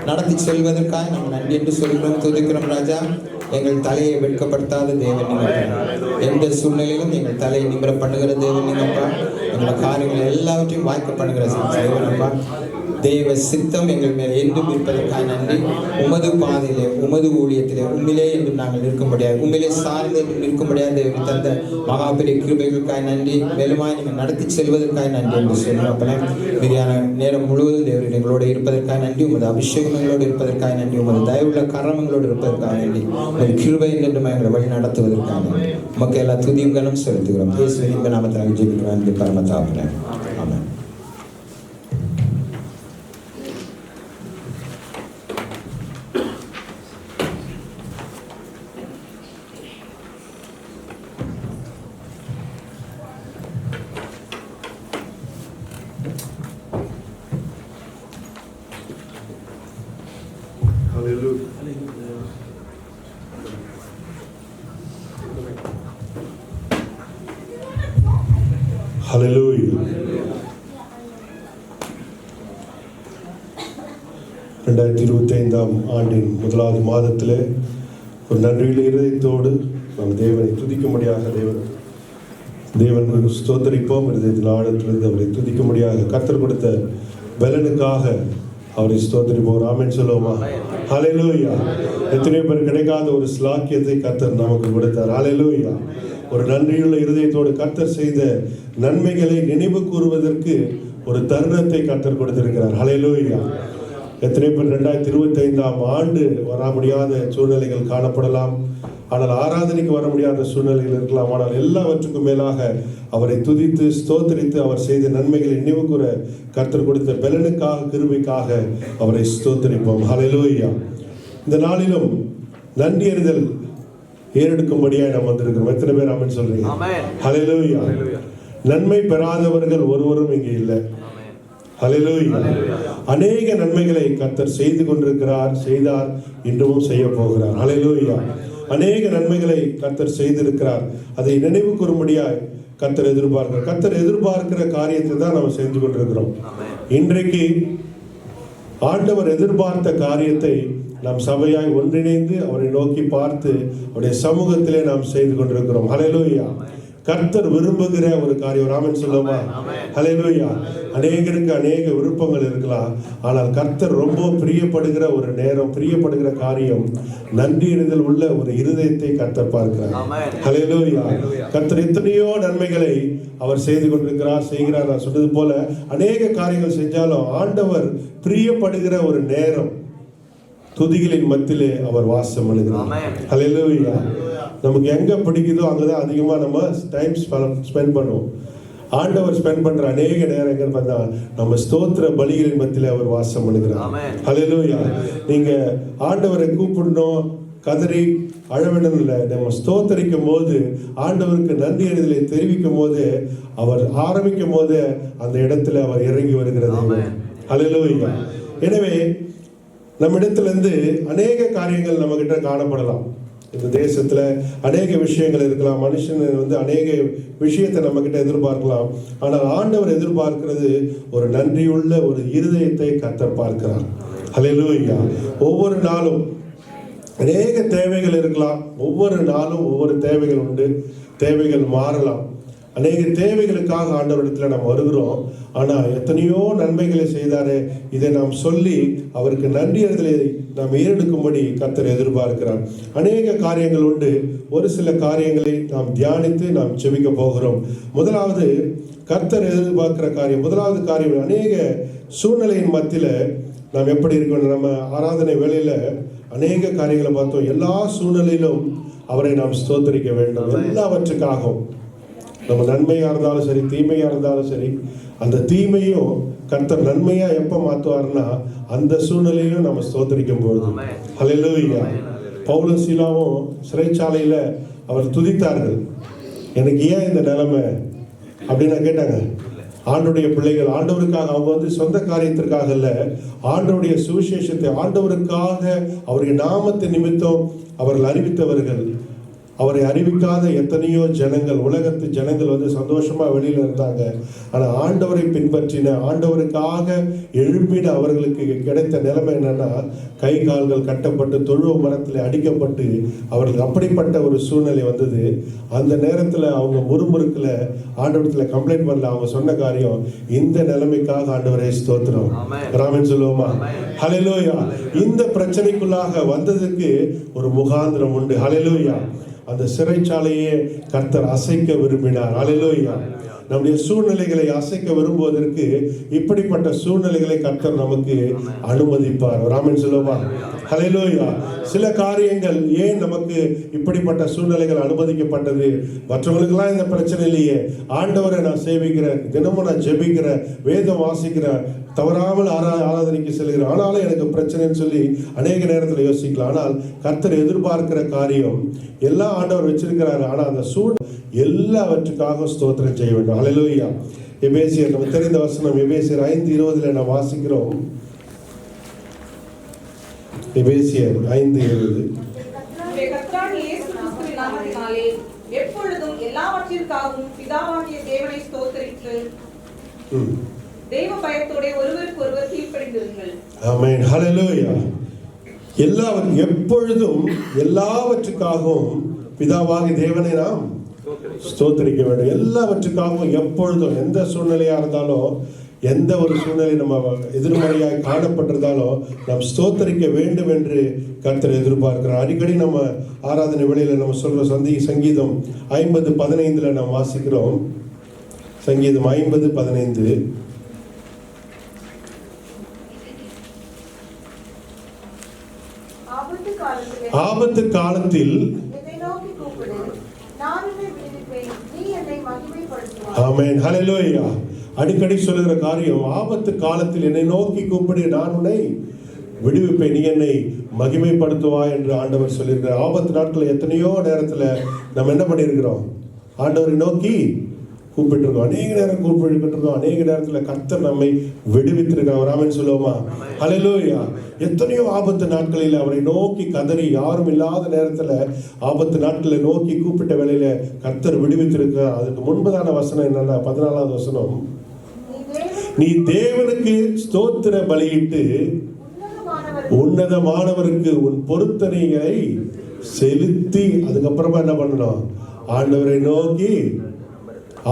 நடத்தி செல்வதற்காக நாம் நன்றி என்று சொல்கிறோம், துதிக்கிறோம் ராஜா. எங்கள் தலையை வெட்கப்படுத்தாத தேவன் நீங்கப்பா. எந்த சூழ்நிலையிலும் எங்கள் தலையை நிமிர பண்ணுகிற தேவன் நீங்கப்பா. எங்களோட காரியங்கள் எல்லாவற்றையும் வாய்க்க பண்ணுகிற தேவனப்பா. தேவ சித்தம் எங்கள் மேல் என்றும் இருப்பதற்காக நன்றி. உமது பாதையிலே உமது ஊழியத்திலே உண்மையிலே என்றும் நாங்கள் இருக்கும்படியாக உண்மையிலே சார்ந்து என்றும் இருக்கும்படியாக தேவன் தந்த மகாபெரிய கிருபைகளுக்காக நன்றி. மேலுமாய் நீங்கள் நடத்தி செல்வதற்காக நன்றி என்று சொல்கிறோம். அப்போ மீதியான நேரம் முழுவதும் தேவன் எங்களோடு இருப்பதற்காக நன்றி. உமது அபிஷேகம் எங்களோடு இருப்பதற்காக நன்றி. உமது தயவுள்ள கரம் எங்களோடு இருப்பதற்காக நன்றி. உமது கிருபை என்றும் எங்களை வழி நடத்துவதற்காக உமக்கு எல்லா துதியும் கனம் செலுத்துகிறோம். இயேசுவின் நாமத்தில் ஜெபிக்கிறோம் பரமதாபனே. ஆமென். Hallelujah. 2025 ஆண்டின் முதலாவது மாதத்திலே ஒரு நன்றியுள்ள இருதயத்தோடு நாம் தேவனை துதிக்கும்படியாக தேவன் ஸ்தோத்தரிப்போம். இருதயத்தின் ஆழத்திலிருந்து அவரை துதிக்கும்படியாக கர்த்தர் கொடுத்த பலனுக்காக அவரை ஸ்தோத்தரிப்போம். ஆமென் சொல்லுவோமா? ஹல்லேலூயா. எத்தனை பேர் கிடைக்காத ஒரு ஸ்லாக்கியத்தை கர்த்தர் நமக்கு கொடுத்தார். ஹல்லேலூயா. ஒரு நன்றியுள்ள இருதயத்தோடு கர்த்தர் செய்த நன்மைகளை நினைவு கூறுவதற்கு ஒரு தருணத்தை கர்த்தர் கொடுத்திருக்கிறார். ஹல்லேலூயா. எத்தனை பேர் 2025 ஆண்டு வர முடியாத சூழ்நிலைகள் காணப்படலாம், ஆனால் ஆராதனைக்கு வர முடியாத சூழ்நிலைகள் இருக்கலாம். ஆனால் எல்லாவற்றுக்கும் மேலாக அவரை துதித்து ஸ்தோத்தரித்து அவர் செய்த நன்மைகளை நினைவு கூற கர்த்தர் கொடுத்த பலனுக்காக கிருபைக்காக அவரை ஸ்தோத்தரிப்போம். ஹல்லேலூயா. இந்த நாளிலும் நன்றி அறிதல் ஏறெடுக்கும்படியாக நாம் வந்திருக்கிறோம். எத்தனை பேர் ஆமென் சொல்றீங்க? ஹல்லேலூயா. நன்மை பெறாதவர்கள் ஒருவரும் இங்கே இல்லை. ஹல்லேலூயா. அநேக நன்மைகளை கர்த்தர் செய்து கொண்டிருக்கிறார், செய்தார், இன்றும் செய்ய போகிறார். ஹல்லேலூயா. அநேக நன்மைகளை கர்த்தர் செய்திருக்கிறார். அதை நினைவு கூறும்படியாய் கர்த்தர் எதிர்பார்க்கிறார். கர்த்தர் எதிர்பார்க்கிற காரியத்தை தான் நாம் செஞ்சு கொண்டிருக்கிறோம். இன்றைக்கு ஆண்டவர் எதிர்பார்த்த காரியத்தை நாம் சபையாய் ஒன்றிணைந்து அவரை நோக்கி பார்த்து அவருடைய சமூகத்திலே நாம் செய்து கொண்டிருக்கிறோம். ஹல்லேலூயா. கர்த்தர் விரும்புகிற ஒரு காரியம். ஆமென் சொல்லுமா? ஹல்லேலூயா. அநேகருக்கு அநேக விருப்பங்கள் இருக்கலாம், ஆனால் கர்த்தர் ரொம்ப பிரியப்படுகிற ஒரு நேரம், பிரியப்படுகிற காரியம் நன்றி அறிதல் உள்ள ஒரு இருதயத்தை கர்த்தர் பார்க்கிறார். ஹல்லேலூயா. கர்த்தர் எத்தனையோ நன்மைகளை அவர் செய்து கொண்டிருக்கிறார், செய்கிறார். நான் சொன்னது போல அநேக காரியங்கள் செஞ்சாலும் ஆண்டவர் பிரியப்படுகிற ஒரு நேரம் துதிகளின் மத்தியிலே அவர் வாசம் பண்ணுகிறார். ஹல்லேலூயா. நமக்கு எங்க பிடிக்குதோ அங்கதான் அதிகமா நம்ம டைம் ஸ்பெண்ட் பண்ணுவோம். ஆண்டவர் ஸ்பெண்ட் பண்ற அநேக நேரங்கள் பார்த்தா நம்ம ஸ்தோத்திர பலிகளின் மத்தியிலே அவர் வாசம் பண்ணுகிறார். ஹல்லேலூயா. நீங்க ஆண்டவரை கூப்பிடணும், கதறி அழவேண்டும் இல்லை. நம்ம ஸ்தோத்தரிக்கும் போது, ஆண்டவருக்கு நன்றி அறிதலை தெரிவிக்கும் போது, அவர் ஆரம்பிக்கும் போது அந்த இடத்துல அவர் இறங்கி வருகிறது. ஹல்லேலூயா. எனவே நம்ம இடத்திலிருந்து அநேக காரியங்கள் நம்ம கிட்ட காணப்படலாம். இந்த தேசத்துல அநேக விஷயங்கள் இருக்கலாம். மனுஷன் அநேக விஷயத்தை நம்ம கிட்ட எதிர்பார்க்கலாம். ஆனால் ஆண்டவர் எதிர்பார்க்கிறது ஒரு நன்றியுள்ள ஒரு இருதயத்தை கர்த்தர் பார்க்கிறார். ஹல்லேலூயா. ஒவ்வொரு நாளும் அநேக தேவைகள் இருக்கலாம். ஒவ்வொரு நாளும் ஒவ்வொரு தேவைகள் உண்டு. தேவைகள் மாறலாம். அநேக தேவைகளுக்காக ஆண்டவரிடத்துல நாம் வருகிறோம். ஆனால் எத்தனையோ நன்மைகளை செய்தாரே, இதை நாம் சொல்லி அவருக்கு நன்றி அறிதலை நாம் ஏறெடுக்கும்படி கர்த்தர் எதிர்பார்க்கிறார். அநேக காரியங்கள் உண்டு. ஒரு சில காரியங்களை நாம் தியானித்து நாம் செபிக்க போகிறோம். முதலாவது கர்த்தர் எதிர்பார்க்கிற காரியம், முதலாவது காரியம், அநேக சூழ்நிலையின் மத்தியில நாம் எப்படி இருக்கணும். நம்ம ஆராதனை வேளையில அநேக காரியங்களை பார்த்தோம். எல்லா சூழ்நிலையிலும் அவரை நாம் ஸ்தோத்தரிக்க வேண்டும். எல்லாவற்றுக்காகவும், நம்ம நன்மையா இருந்தாலும் சரி, தீமையா இருந்தாலும் சரி, அந்த தீமையும் கர்த்தர் நன்மையா எப்ப மாத்துவார்னா அந்த சூழ்நிலையிலும் நம்ம ஸ்தோத்தரிக்கும் பொழுது. ஹல்லேலூயா. பவுலும் சீலாவும் சிறைச்சாலையில அவர் துதித்தார்கள். எனக்கு ஏன் இந்த நிலைமை அப்படின்னு கேட்டாங்க. ஆண்டவருடைய பிள்ளைகள் ஆண்டவருக்காக, அவங்க சொந்த காரியத்திற்காக இல்ல, ஆண்டவருடைய சுவிசேஷத்தை ஆண்டவருக்காக அவருடைய நாமத்தை நிமித்தம் அவர்கள் அறிவித்தவர்கள். அவரை அறிவிக்காத எத்தனையோ ஜனங்கள், உலகத்து ஜனங்கள் சந்தோஷமா வெளியில இருந்தாங்க. ஆனா ஆண்டவரை பின்பற்றின, ஆண்டவருக்காக எழுப்பின அவர்களுக்கு கிடைத்த நிலைமை என்னன்னா, கை கால்கள் கட்டப்பட்டு தொழுவ மரத்தில் அடிக்கப்பட்டு அவர்களுக்கு அப்படிப்பட்ட ஒரு சூழ்நிலை வந்தது. அந்த நேரத்துல அவங்க முறுமுறுக்கல, ஆண்டவரத்துல கம்ப்ளைண்ட் பண்ணல. அவங்க சொன்ன காரியம், இந்த நிலைமைக்காக ஆண்டவரே ஸ்தோத்திரம். ராமன் சொல்லுவோமா? ஹல்லேலூயா. இந்த பிரச்சனைக்குள்ளாக வந்ததுக்கு ஒரு முகாந்திரம் உண்டு. ஹல்லேலூயா. அந்த சிறைச்சாலையே கர்த்தர் அசைக்க விரும்பினார். ஹல்லேலூயா. நம்முடைய சூழ்நிலைகளை அசைக்க விரும்புவதற்கு இப்படிப்பட்ட சூழ்நிலைகளை கர்த்தர் நமக்கு அனுமதிப்பார். ராமன் சொல்லுவா? ஹல்லேலூயா. சில காரியங்கள் ஏன் நமக்கு இப்படிப்பட்ட சூழ்நிலைகள் அனுமதிக்கப்பட்டது? மற்றவங்களுக்கெல்லாம் இந்த பிரச்சனை இல்லையே, ஆண்டவரை நான் சேவிக்கிறேன், தினமும் நான் ஜெபிக்கிறேன், வேதம் வாசிக்கிறேன், தவறாமல் ஆராதனைக்கு செல்கிறேன், ஆனாலும் எனக்கு பிரச்சனைன்னு சொல்லி அநேக நேரத்தில் யோசிக்கலாம். ஆனால் கர்த்தர் எதிர்பார்க்கிற காரியம் எல்லாம் ஆண்டவர் வச்சிருக்கிறாரு. ஆனால் அந்த எல்லாவற்றுக்காக ஸ்தோத்திரம் செய்ய வேண்டும். ஹல்லேலூயா. எபேசியர் நம்ம தெரிந்த வசனம் எபேசியர் 5:20 நாம் வாசிக்கிறோம். எபேசியர் 5:20. எப்பொழுதும் எல்லாவற்றிற்காகவும் பிதாவாகிய தேவனை ஸ்தோத்திரித்து தேவ பயத்தோட ஒருவருக்கு ஒருவர் கீழ்ப்படிந்திருங்கள். ஆமென். ஹல்லேலூயா. எப்பொழுதும் எல்லாவற்றுக்காகவும் பிதாவாகிய தேவனை நாம் ஸ்தோத்திரிக்க வேண்டும். எல்லாவற்றுக்காகவும் எப்பொழுதும் எந்த சூழ்நிலையா இருந்தாலும், எந்த ஒரு சூழ்நிலை நம்ம எதிர்மறையாய் காணப்பட்டிருந்தாலும் நாம் ஸ்தோத்தரிக்க வேண்டும் என்று கர்த்தர் எதிர்பார்க்கிறார். அடிக்கடி நம்ம ஆராதனை வேளையில நம்ம சொல்ற சங்கீதம் 50:15 நாம் வாசிக்கிறோம். சங்கீதம் 50:15. ஆபத்து காலத்தில் ஆமென். ஹல்லேலூயா. அடிக்கடி சொல்லுகிற காரியம், ஆபத்து காலத்தில் என்னை நோக்கி கூப்பிடு, நான் உன்னை விடுவிப்பேன், நீ என்னை மகிமைப்படுத்துவாய் என்று ஆண்டவர் சொல்லியிருக்கிறார். ஆபத்து நாட்கள் எத்தனையோ நேரத்தில் நம்ம என்ன பண்ணியிருக்கிறோம்? ஆண்டவரை நோக்கி கூப்பிட்டுருக்கோம். அநேக நேரம் கூப்பிட்டுருக்கோம். அநேக நேரத்தில் கர்த்தர் நம்மை விடுவித்திருக்கிறார். ஆமென் சொல்லுவோமா? ஹல்லேலூயா. எத்தனையோ ஆபத்து நாட்களில் அவரை நோக்கி கதறி, யாரும் இல்லாத நேரத்தில் ஆபத்து நாட்களை நோக்கி கூப்பிட்ட வேளையில கர்த்தர் விடுவித்திருக்கிறார். அதுக்கு முன்பதான வசனம் என்னன்னா 14வது வசனம், நீ தேவனுக்கு ஸ்தோத்திர பலியிட்டு உன்னதமானவருக்கு உன் பொருத்தனைகளை செலுத்தி, அதுக்கப்புறமா என்ன பண்ணணும்? ஆண்டவரை நோக்கி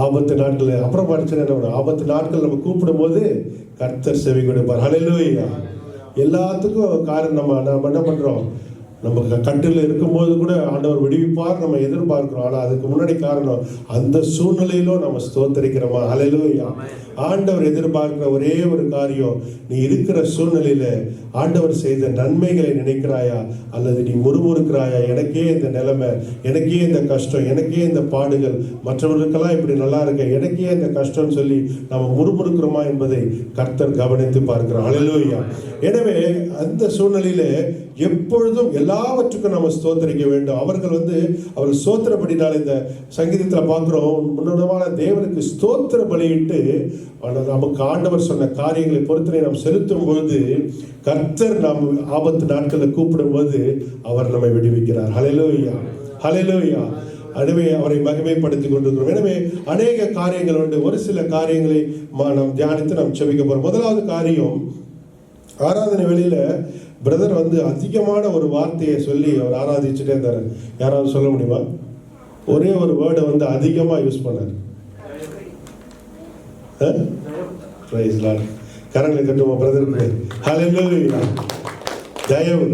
ஆபத்து நாட்கள், அப்புறம் படிச்சு ஆபத்து நாட்கள் நம்ம கூப்பிடும் போது கர்த்தர் செவி கொடுப்பார். ஹல்லேலூயா. எல்லாத்துக்கும் காரணம் நம்ம என்ன பண்றோம்? நம்ம கட்டில் இருக்கும்போது கூட ஆண்டவர் விடுவிப்பார் நம்ம எதிர்பார்க்கிறோம். ஆனால் அதுக்கு முன்னாடி காரணம், அந்த சூழ்நிலையிலும் நம்ம ஸ்தோத்தரிக்கிறோமா? ஹல்லேலூயா. ஆண்டவர் எதிர்பார்க்கிற ஒரே ஒரு காரியம், நீ இருக்கிற சூழ்நிலையில ஆண்டவர் செய்த நன்மைகளை நினைக்கிறாயா, அல்லது நீ முறுமுறுக்கிறாயா? எனக்கே இந்த நிலைமை, எனக்கே இந்த கஷ்டம், எனக்கே இந்த பாடுகள், மற்றவர்களுக்கெல்லாம் இப்படி நல்லா இருக்க, எனக்கே இந்த கஷ்டம்னு சொல்லி நம்ம முறுமுறுக்கிறோமா என்பதை கர்த்தர் கவனித்து பார்க்கிறார். ஹல்லேலூயா. எனவே அந்த சூழ்நிலையில எப்பொழுதும் எல்லாவற்றுக்கும் நம்ம ஸ்தோத்திரிக்க வேண்டும். அவர்கள் ஸ்தோத்திரப்படினால் இந்த சங்கீதத்தில் பார்க்கிறோம், முன்னோடமான தேவனுக்கு ஸ்தோத்திர பலியிட்டு நமக்கு ஆண்டவர் சொன்ன காரியங்களை பொறுத்தனை நாம் செலுத்தும் பொழுது கர்த்தர் நாம் ஆபத்து நாட்களில் கூப்பிடும் போது அவர் நம்மை விடுவிக்கிறார். ஹல்லேலூயா. ஹல்லேலூயா. எனவே அவரை மகிமைப்படுத்திக் கொண்டிருக்கிறோம். எனவே அநேக காரியங்கள் உண்டு. ஒரு சில காரியங்களை நாம் தியானித்து நாம் செபிக்க போறோம். முதலாவது காரியம், ஆராதனை வேளையில பிரதர் அதிகமான ஒரு வார்த்தையை சொல்லி அவர் ஆராதிச்சுட்டே இருந்தார். யாராவது சொல்ல முடியுமா? ஒரே ஒரு வேர்டை அதிகமாக யூஸ் பண்ணார். Praise Lord. கரங்களை கட்டுமா பிரதருக்கு? ஹல்லேலூயா. தயவு,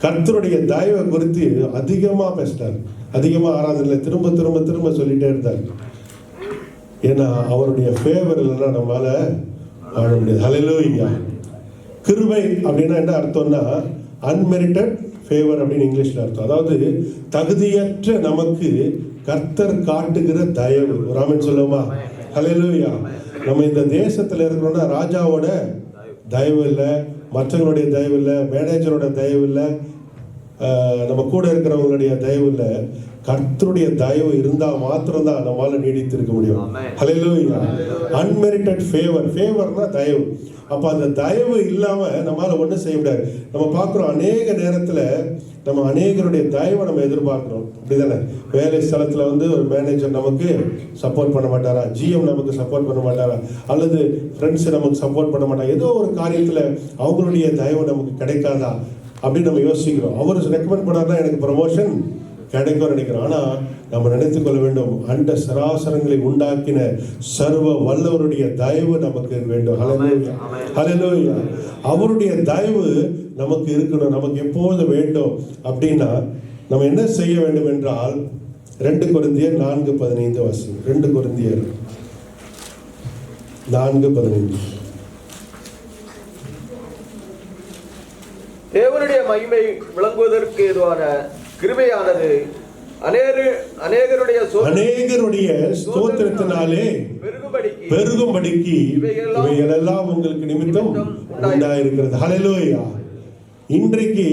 கர்த்தருடைய தயவை குறித்து அதிகமாக பேசினார். அதிகமாக ஆராதனையில் திரும்ப திரும்ப திரும்ப சொல்லிட்டே இருந்தார். ஏன்னா அவருடைய ஃபேவர் இல்லைன்னா நம்மளால வாழ முடியாது. ஹல்லேலூயா. கிருபை அப்படின்னா என்ன அர்த்தம்னா, அன்மெரிட்டட் ஃபேவர் அப்படின்னு இங்கிலீஷ்ல அர்த்தம். அதாவது தகுதியற்ற நமக்கு கர்த்தர் காட்டுகிற தயவு. ஒரு ஆமென் சொல்லுமா? ஹல்லேலூயா. நம்ம இந்த தேசத்துல இருக்கிறோம்னா ராஜாவோட தயவு இல்லை, மற்றவங்களுடைய தயவு இல்லை, மேனேஜரோட தயவு இல்லை, நம்ம கூட இருக்கிறவங்களுடைய தயவு இல்லை, கர்த்தருடைய தயவு இருந்தா மாத்திரம்தான் நம்மளால நீடித்து இருக்க முடியும். ஹல்லேலூயா. Unmerited favour. ஃபேவர்னா தயவு. அப்ப அந்த தயவு இல்லாம நம்மளால ஒன்றும் செய்ய முடியாது. நம்ம பார்க்கிறோம், அநேக நேரத்துல நம்ம அநேகருடைய தயவை நம்ம எதிர்பார்க்கிறோம். அப்படிதானே? வேலை ஸ்தலத்துல ஒரு மேனேஜர் நமக்கு சப்போர்ட் பண்ண மாட்டாரா? ஜிஎம் நமக்கு சப்போர்ட் பண்ண மாட்டாரா? அல்லது ஃப்ரெண்ட்ஸ் நமக்கு சப்போர்ட் பண்ண மாட்டாங்க? ஏதோ ஒரு காரியத்துல அவங்களுடைய தயவு நமக்கு கிடைக்காதா அப்படின்னு நம்ம யோசிக்கிறோம். அவர் ரெக்கமெண்ட் பண்ணாருன்னா எனக்கு ப்ரமோஷன் கிடைக்கும் நினைக்கிறோம். ஆனா நம்ம நினைத்துக் கொள்ள வேண்டும், அண்ட சராசரங்களை உண்டாக்கின சர்வ வல்லவருடைய தயவு நமக்கு வேண்டும். ஹல்லேலூயா. ஹல்லேலூயா. அவருடைய தயவு நமக்கு இருக்கணும், நமக்கு எப்போது வேண்டும். அப்படின்னா நம்ம என்ன செய்ய வேண்டும் என்றால், 2 கொரிந்தியர் 4:15 வாசிங்க. 2 கொரிந்தியர் 4:15. தேவனுடைய மகிமை விளங்குவதற்கு ஏதுவான கிருபையானது அநேகருடைய ஸ்தோத்திரத்தினாலே பெருகும்படிக்கு இவைகளெல்லாம் உங்களுக்கு நிமித்தம் உண்டாயிருக்கிறது. ஹல்லேலூயா. இன்றைக்கு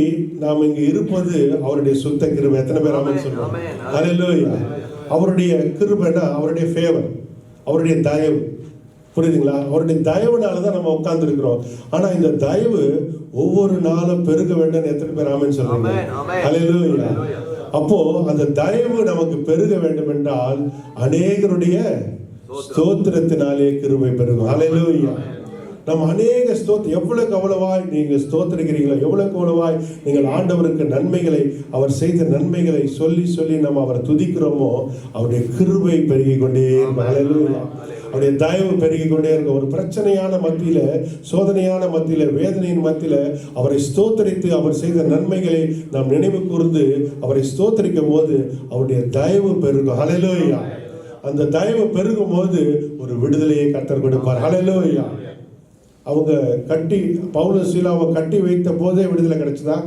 நாம் இங்கு இருப்பது அவருடைய சுத்த கிருபை. எத்தனை பேர் ஆமென் சொல்றோம்? ஹல்லேலூயா. அவருடைய கிருபைனா அவருடைய ஃபேவர். அவருடைய தயவு. புரியுதுங்களா? அவருடைய தயவுனால தான் நம்ம உட்கார்ந்து இருக்கிறோம். ஆனா இந்த தயவு ஒவ்வொரு நாளும் பெருக வேண்டும். எத்தனை பேர் ஆமென் சொல்றீங்க? ஹல்லேலூயா. அப்போ அந்த தயவு நமக்கு பெருக வேண்டும் என்றால் அநேகருடைய ஸ்தோத்திரத்தினாலே கிருபை பெருகும். ஹல்லேலூயா. நம்ம அநேக எவ்வளவுக்கு அவ்வளவாய் நீங்க ஸ்தோத்திரிக்கிறீங்களோ, எவ்வளவுக்கு அவ்வளவாய் நீங்கள் ஆண்டவருக்கு நன்மைகளை, அவர் செய்த நன்மைகளை சொல்லி சொல்லி நம்ம அவரை துதிக்கிறோமோ, அவருடைய கிருபை பெருகி கொண்டே இருக்கும். ஹல்லேலூயா. அவருடைய தயவு பெருகி கொண்டே இருக்கும். ஒரு பிரச்சனையான மத்தியில, சோதனையான மத்தியில, வேதனையின் மத்தியில அவரை ஸ்தோத்தரித்து அவர் செய்த நன்மைகளை நாம் நினைவு கூர்ந்து அவரை ஸ்தோத்தரிக்கும் போது அவருடைய தயவு பெருகும். ஹல்லேலூயா. அந்த தயவு பெருகும் போது ஒரு விடுதலையை கர்த்தர் கொடுப்பார். ஹல்லேலூயா. அவங்க பவுலும் சீலாவை கட்டி வைத்த போதே விடுதலை கிடைச்சதா?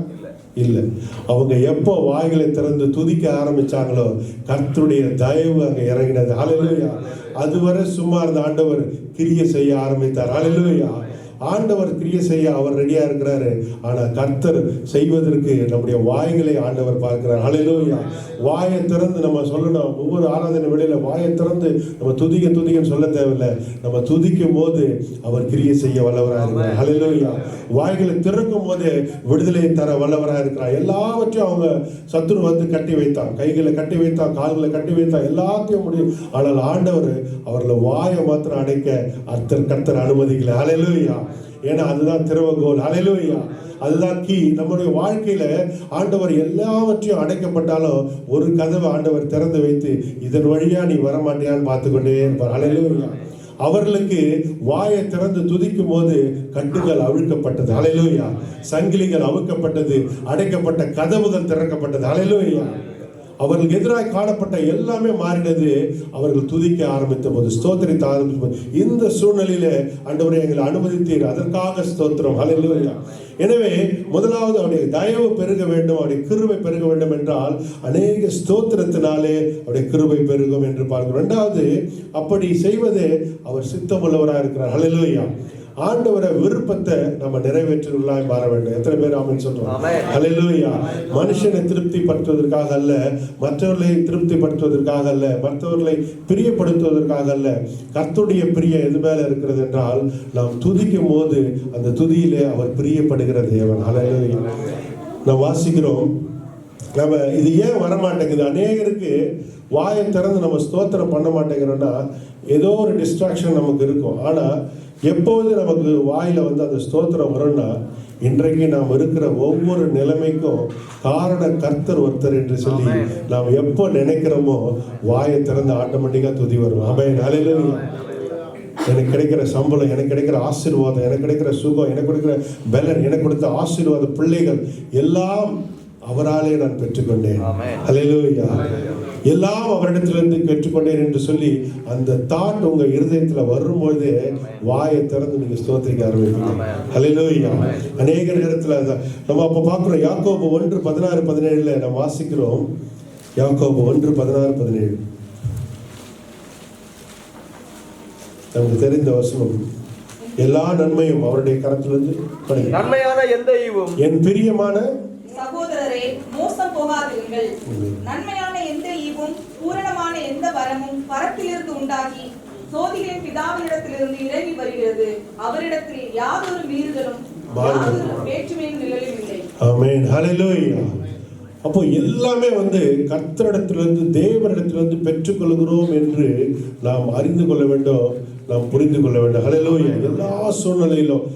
இல்லை. அவங்க எப்போ வாய்களை திறந்து துதிக்க ஆரம்பிச்சாங்களோ கர்த்தருடைய தயவு அங்கே இறங்கினது. ஹல்லேலூயா. அதுவரை சும்மா இருந்த ஆண்டவர் கிரியை செய்ய ஆரம்பித்தார். ஹல்லேலூயா. ஆண்டவர் கிரியை செய்ய அவர் ரெடியா இருக்கிறாரு. ஆனா கர்த்தர் செய்வதற்கு நம்முடைய வாய்களை ஆண்டவர் பார்க்கிறார். ஹல்லேலூயா. வாயை திறந்து நம்ம சொல்லணும். ஒவ்வொரு ஆராதனை வேளையில வாயை திறந்து நம்ம துதிக்கன்னு சொல்ல தேவையில்லை. நம்ம துதிக்கும் போது அவர் கிரியை செய்ய வல்லவராக இருக்கிறார். ஹல்லேலூயா. வாய்களை திறக்கும் போது விடுதலை தர வல்லவராக இருக்கிறார். எல்லாவற்றையும் அவங்க சத்துரு வந்து கட்டி வைத்தான். கைகளை கட்டி வைத்தான், கால்களை கட்டி வைத்தான், எல்லாத்தையும் முடியும். ஆனால் ஆண்டவர் அவர்களை வாயை மாத்திரம் அடைக்க கர்த்தர் அனுமதிக்கல. ஹல்லேலூயா. ஏன்னா அதுதான் திறவுகோல். ஹல்லேலூயா. அதுதான் கீ. நம்முடைய வாழ்க்கையில ஆண்டவர் எல்லாவற்றையும் அடைக்கப்பட்டாலும் ஒரு கதவை ஆண்டவர் திறந்து வைத்து இதன் வழியா நீ வரமாட்டியான்னு பார்த்துக்கொண்டே இருப்பார். ஹல்லேலூயா. அவர்களுக்கு வாயை திறந்து துதிக்கும் போது கட்டுகள் அவிழ்க்கப்பட்டது. ஹல்லேலூயா. சங்கிலிகள் அவிழ்க்கப்பட்டது, அடைக்கப்பட்ட கதவுகள் திறக்கப்பட்டது. ஹல்லேலூயா. அவர்களுக்கு எதிராக காணப்பட்ட எல்லாமே மாறினது. அவர்கள் துதிக்க ஆரம்பித்த போது, ஸ்தோத்திரித்த ஆரம்பித்த போது, இந்த சூழ்நிலையில ஆண்டவரே எங்களை அனுமதித்தீர், அதற்காக ஸ்தோத்திரம். ஹல்லேலூயா. எனவே முதலாவது அவருடைய தயவு பெருக வேண்டும், அவருடைய கிருபை பெருக வேண்டும் என்றால் அநேக ஸ்தோத்திரத்தினாலே அவருடைய கிருபை பெருகும் என்று பார்க்கிறோம். இரண்டாவது, அப்படி செய்வது அவர் சித்தமுள்ளவராக இருக்கிறார். ஹல்லேலூயா. ஆண்டவரை விருப்பத்தை நம்ம நிறைவேற்றுவதாக மாற வேண்டும். எத்தனை பேர் ஆமென் சொல்றோம்? ஹல்லேலூயா. மனுஷனை திருப்திப்படுத்துவதற்காக அல்ல, மற்றவர்களை திருப்திப்படுத்துவதற்காக அல்ல, மற்றவர்களை பிரியப்படுத்துவதற்காக அல்ல. கர்த்தருடைய பிரியம் எது மேல இருக்கிறது என்றால் நாம் துதிக்கும் போது அந்த துதியிலே அவர் பிரியப்படுகிற தேவன். ஹல்லேலூயா. நாம் வாசிக்கிறோம். நம்ம இது ஏன் வரமாட்டேங்குது? அநேகருக்கு வாயை திறந்து நம்ம ஸ்தோத்திரம் பண்ண மாட்டேங்கிறோம்னா ஏதோ ஒரு டிஸ்ட்ராக்ஷன் நமக்கு இருக்கும். ஆனா எப்போது நமக்கு வாயில வந்து அந்த ஸ்தோத்திரம் வரும்னா, இன்றைக்கு நாம் இருக்கிற ஒவ்வொரு நிலைமைக்கும் காரண கர்த்தர் ஒருத்தர் என்று சொல்லி நாம் எப்போ நினைக்கிறோமோ வாயை திறந்து ஆட்டோமேட்டிக்கா துதி வரும். ஆமென். ஹல்லேலூயா. எனக்கு கிடைக்கிற சம்பளம், எனக்கு கிடைக்கிற ஆசீர்வாதம், எனக்கு கிடைக்கிற சுகம், எனக்கு கிடைக்கிற பலன், எனக்கு கொடுத்த ஆசீர்வாத பிள்ளைகள் எல்லாம் அவராலே நான் பெற்றுக்கொண்டேன். ஹல்லேலூயா. எல்லாம் அவரிடத்திலிருந்து பெற்றுக்கொண்டேன் என்று சொல்லி அந்த தாட் உங்க இருதயத்துல வரும்போது வாயை திறந்து நீங்க ஸ்தோத்திரிக்க ஆரம்பிப்பீங்க. ஹல்லேலூயா. அநேக நேரத்துல நம்ம அப்ப பார்க்கிறோம். யாக்கோபு 1:16-17 நம்ம வாசிக்கிறோம். யாக்கோபு 1:16-17 நமக்கு தெரிந்த வசனம். எல்லா நன்மையும் அவருடைய கரத்திலிருந்து நன்மையான எந்த ஈவும் என் பிரியமான சகோதரரே மோசம் போகாதீர்கள். நன்மையான எந்த ஈவும் பூரணமான எந்த வரமும் பரத்திலிருந்து உண்டாகி சோதிகளின் பிதாவினிடத்திலிருந்து இறங்கி வருகிறது. அவரிடத்தில் யாதொரு மீறுதலும் யாதொரு வேற்றுமையும் நிழலும் இல்லை. ஆமென். ஹல்லேலூயா. அப்போ எல்லாமே வந்து கர்த்தரிடத்திலிருந்து, தேவனிடத்திலிருந்து பெற்றுக்கொள்கிறோம் என்று நாம் அறிந்து கொள்ள வேண்டும், நாம் புரிந்து கொள்ள வேண்டும். ஹல்லேலூயா. எல்லா சூழ்நிலையிலும்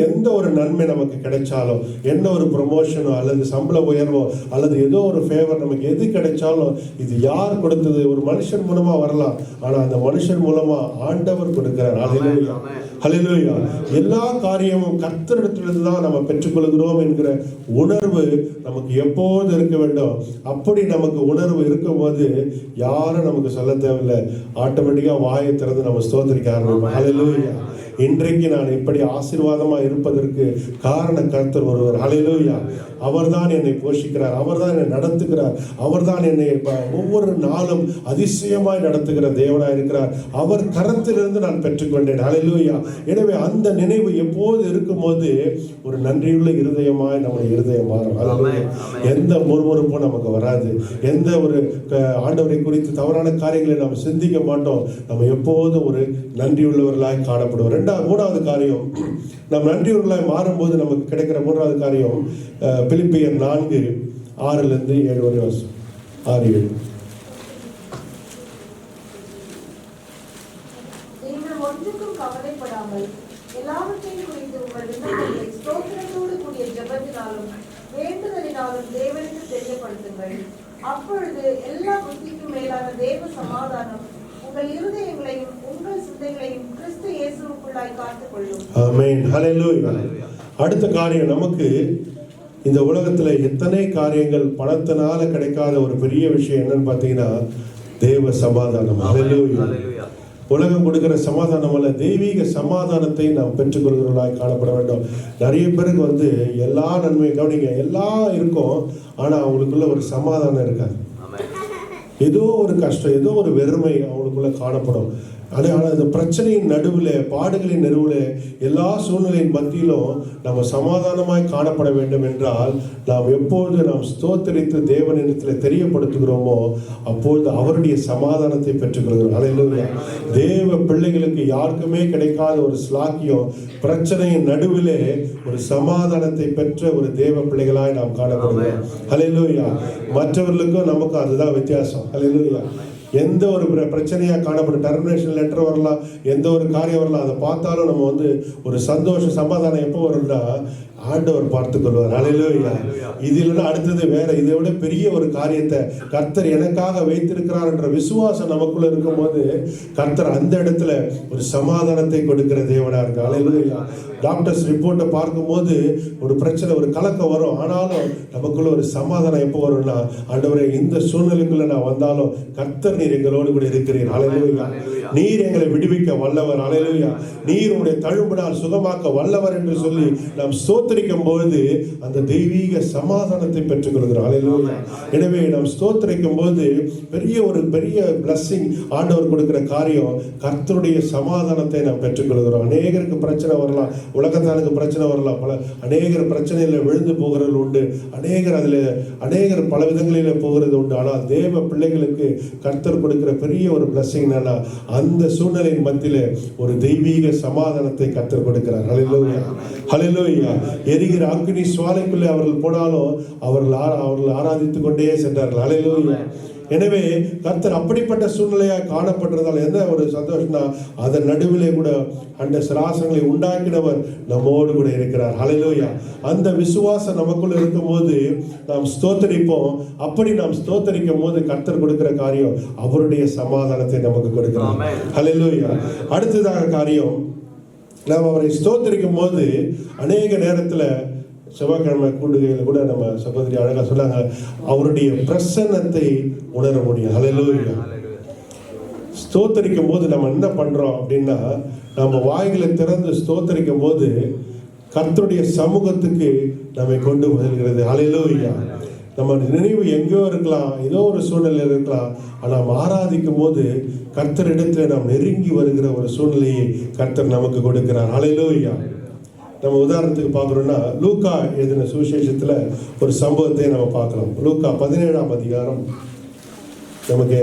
எந்த ஒரு நன்மை நமக்கு கிடைச்சாலும், என்ன ஒரு ப்ரமோஷனோ அல்லது சம்பள உயர்வோ அல்லது ஏதோ ஒரு ஃபேவர் நமக்கு எது கிடைச்சாலும் இது யார் கொடுத்தது? ஒரு மனுஷன் மூலமா வரலாம், ஆனா அந்த மனுஷன் மூலமா ஆண்டவர் கொடுக்கிறார். ஹல்லேலூயா. ஹல்லேலூயா. எல்லா காரியமும் கர்த்தரிடத்திலிருந்து தான் நம்ம பெற்றுக்கொள்கிறோம் என்கிற உணர்வு நமக்கு எப்போது இருக்க வேண்டும். அப்படி நமக்கு உணர்வு இருக்கும் போது யாரும் நமக்கு சொல்ல தேவையில்லை, ஆட்டோமேட்டிக்கா வாயை திறந்து நம்ம ஸ்தோத்திரிக்க ஆரம்பிப்போம். ஹல்லேலூயா. இன்றைக்கு நான் இப்படி ஆசீர்வாதமா இருப்பதற்கு காரண கர்த்தர் ஒருவர். ஹல்லேலூயா. அவர்தான் என்னை போஷிக்கிறார், அவர்தான் என்னை நடத்துகிறார், அவர்தான் என்னை ஒவ்வொரு நாளும் அதிசயமாய் நடத்துகிற தேவனாய் இருக்கிறார். அவர் கரத்திலிருந்து நான் பெற்றுக்கொண்டேன். ஹல்லேலூயா. எனவே அந்த நினைவு எப்போது இருக்கும்போது ஒரு நன்றியுள்ள இருதயமாய் நம்முடைய இருதயம் மாறும். ஹல்லேலூயா. எந்த முறுமுறுப்பும் நமக்கு வராது. எந்த ஒரு ஆண்டவரை குறித்து தவறான காரியங்களை நாம் சிந்திக்க மாட்டோம். நம்ம எப்போதும் ஒரு நன்றியுள்ளவர்களாய் காணப்படுவோம். மூணாவது காரியம், நாம் நன்றியுள்ளவர்களாய் மாறும்போது நமக்கு கிடைக்கிற மூன்றாவது காரியம் பிலிப்பியர் 4:6-7 வரை வாசி. 6-7. நீங்கள் ஒன்றுக்கும் கவலைப்படாமல் எல்லாவற்றையும் குறித்து உங்கள் விண்ணப்பங்களை ஸ்தோத்திரத்தோடு கூடிய ஜெபத்தினாலும் வேண்டுதலினாலும் தேவனுக்கு தெரியப்படுத்துங்கள். அப்பொழுது எல்லா புத்திக்கும் மேலான தேவ சமாதானம் உங்கள் இருதயங்களையும் உங்கள் சிந்தைகளையும் கிறிஸ்து இயேசுவுக்குள்ளாய் காத்துக்கொள்ளும். ஆமென். ஹல்லேலூயா. அடுத்த காரியம், நமக்கு இந்த உலகத்துல எத்தனை காரியங்கள் பணத்தினால கிடைக்காத ஒரு பெரிய விஷயம் என்னன்னு பார்த்தீங்கன்னா தேவ சமாதானம். ஹல்லேலூயா. உலகம் கொடுக்கிற சமாதானம் அல்ல, தெய்வீக சமாதானத்தை நாம் பெற்றுக்கொள்கிறவர்களாய் காணப்பட வேண்டும். நிறைய பேருக்கு எல்லா நன்மையும் கவனிங்க, எல்லாம் இருக்கும், ஆனா அவங்களுக்குள்ள ஒரு சமாதானம் இருக்காது. ஏதோ ஒரு கஷ்டம், ஏதோ ஒரு வெறுமை அவங்களுக்குள்ள காணப்படும். ஆனால் இந்த பிரச்சனையின் நடுவில், பாடுகளின் நடுவில், எல்லா சூழ்நிலையின் மத்தியிலும் நம்ம சமாதானமாய் காணப்பட வேண்டும் என்றால் நாம் எப்பொழுது நாம் ஸ்தோத்திரித்து தேவனிடத்தில் தெரியப்படுத்துகிறோமோ அப்பொழுது அவருடைய சமாதானத்தை பெற்றுக்கொள்கிறோம். ஹல்லேலூயா. தேவ பிள்ளைகளுக்கு யாருக்குமே கிடைக்காத ஒரு ஸ்லாக்கியம், பிரச்சனையின் நடுவிலே ஒரு சமாதானத்தை பெற்ற ஒரு தேவ பிள்ளைகளாய் நாம் காணப்படுகிறோம். ஹல்லேலூயா. மற்றவர்களுக்கும் நமக்கும் அதுதான் வித்தியாசம். ஹல்லேலூயா. எந்த ஒரு பிரச்சனையாக காணப்படும், டெர்மினேஷன் லெட்டர் வரலாம், எந்த ஒரு காரியம் வரலாம், அதை பார்த்தாலும் நம்ம ஒரு சந்தோஷம் சமாதானம் எப்போ வரும்னா ஆண்டவர் பார்த்துக்கொள்வார். ஹல்லேலூயா. இது இல்லைன்னா அடுத்தது வேற, இதை விட பெரிய ஒரு காரியத்தை கர்த்தர் எனக்காக வைத்திருக்கிறார் என்ற விசுவாசம் நமக்குள்ள இருக்கும்போது கர்த்தர் அந்த இடத்துல ஒரு சமாதானத்தை கொடுக்கிற தேவனா இருக்கு. ஹல்லேலூயா. டாக்டர்ஸ் ரிப்போர்ட்டை பார்க்கும்போது ஒரு பிரச்சனை, ஒரு கலக்கம் வரும், ஆனாலும் நமக்குள்ள ஒரு சமாதானம் எப்போ வரும்னா ஆண்டவரே இந்த சூழ்நிலைக்குள்ள நான் வந்தாலும் கர்த்தர் நீர் எங்களோடு கூட இருக்கிறீர். ஹல்லேலூயா. நீர் எங்களை விடுவிக்க வல்லவர். ஹல்லேலூயா. நீர் உடைய தழும்பினால் சுகமாக்க வல்லவர் என்று சொல்லி நாம் ஸ்தோத்திரிக்கும் பொழுது அந்த தெய்வீக சமாதானத்தை பெற்றுக்கொள்கிறோம். ஹல்லேலூயா. எனவே நாம் ஸ்தோத்திரிக்கும் போது பெரிய பிளஸ்ஸிங் ஆண்டவர் கொடுக்கிற காரியம், கர்த்தருடைய சமாதானத்தை நாம் பெற்றுக்கொள்கிறோம். அநேகருக்கு பிரச்சனை வரலாம், உலகத்தானுக்கு பிரச்சனை வரலாம், அநேகர் பிரச்சனையில விழுந்து போகிறது உண்டு, அநேகர் பல விதங்களில் போகிறது உண்டு. ஆனால் தேவ பிள்ளைகளுக்கு கர்த்தர் கொடுக்கிற பெரிய ஒரு பிளஸ்ஸிங் என்னன்னா அந்த சூழ்நிலையின் மத்தியில ஒரு தெய்வீக சமாதானத்தை கர்த்தர் கொடுக்கிறார். ஹல்லேலூயா. ஹல்லேலூயா. எரிகிற அக்கினி சுவாலைக்குள்ளே அவர்கள் போனாலும் அவர்கள் ஆராதித்துக் கொண்டே சென்றார்கள். ஹல்லேலூயா. எனவே கர்த்தர் அப்படிப்பட்ட சூழ்நிலையாக காணப்பட்டதால் என்ன ஒரு சந்தோஷம்னா அதன் நடுவிலே கூட அந்த சிராசங்களை உண்டாக்கினவர் நம்மோடு கூட இருக்கிறார். ஹல்லேலூயா. அந்த விசுவாசம் நமக்குள்ள இருக்கும் போது நாம் ஸ்தோத்தரிப்போம். அப்படி நாம் ஸ்தோத்தரிக்கும் போது கர்த்தர் கொடுக்கிற காரியம் அவருடைய சமாதானத்தை நமக்கு கொடுக்கிறார். ஹல்லேலூயா. அடுத்ததாக காரியம், நாம் அவரை ஸ்தோத்தரிக்கும் போது அநேக நேரத்தில் செவ்வாய்க்கிழமை கூடுகையில் கூட நம்ம சகோதரி அழகா சொன்னாங்க, அவருடைய பிரசன்னத்தை உணர முடியும். ஹல்லேலூயா. ஸ்தோத்தரிக்கும் போது நம்ம என்ன பண்றோம் அப்படின்னா, நம்ம வாய்களை திறந்து ஸ்தோத்தரிக்கும் போது கர்த்தருடைய சமூகத்துக்கு நம்மை கொண்டு வருகிறது. ஹல்லேலூயா. நம்ம நினைவு எங்கேயோ இருக்கலாம், ஏதோ ஒரு சூழ்நிலையில் இருக்கலாம், ஆனால் நாம் ஆராதிக்கும் போது கர்த்தரிடத்தில் நாம் நெருங்கி வருகிற ஒரு சூழ்நிலையை கர்த்தர் நமக்கு கொடுக்கிறார். ஹல்லேலூயா. நம்ம உதாரணத்துக்கு பார்க்குறோம்னா லூக்கா எழுதின சுவிசேஷத்தில் ஒரு சம்பவத்தை நம்ம பார்க்கலாம். லூக்கா 17ஆம் அதிகாரம். நமக்கு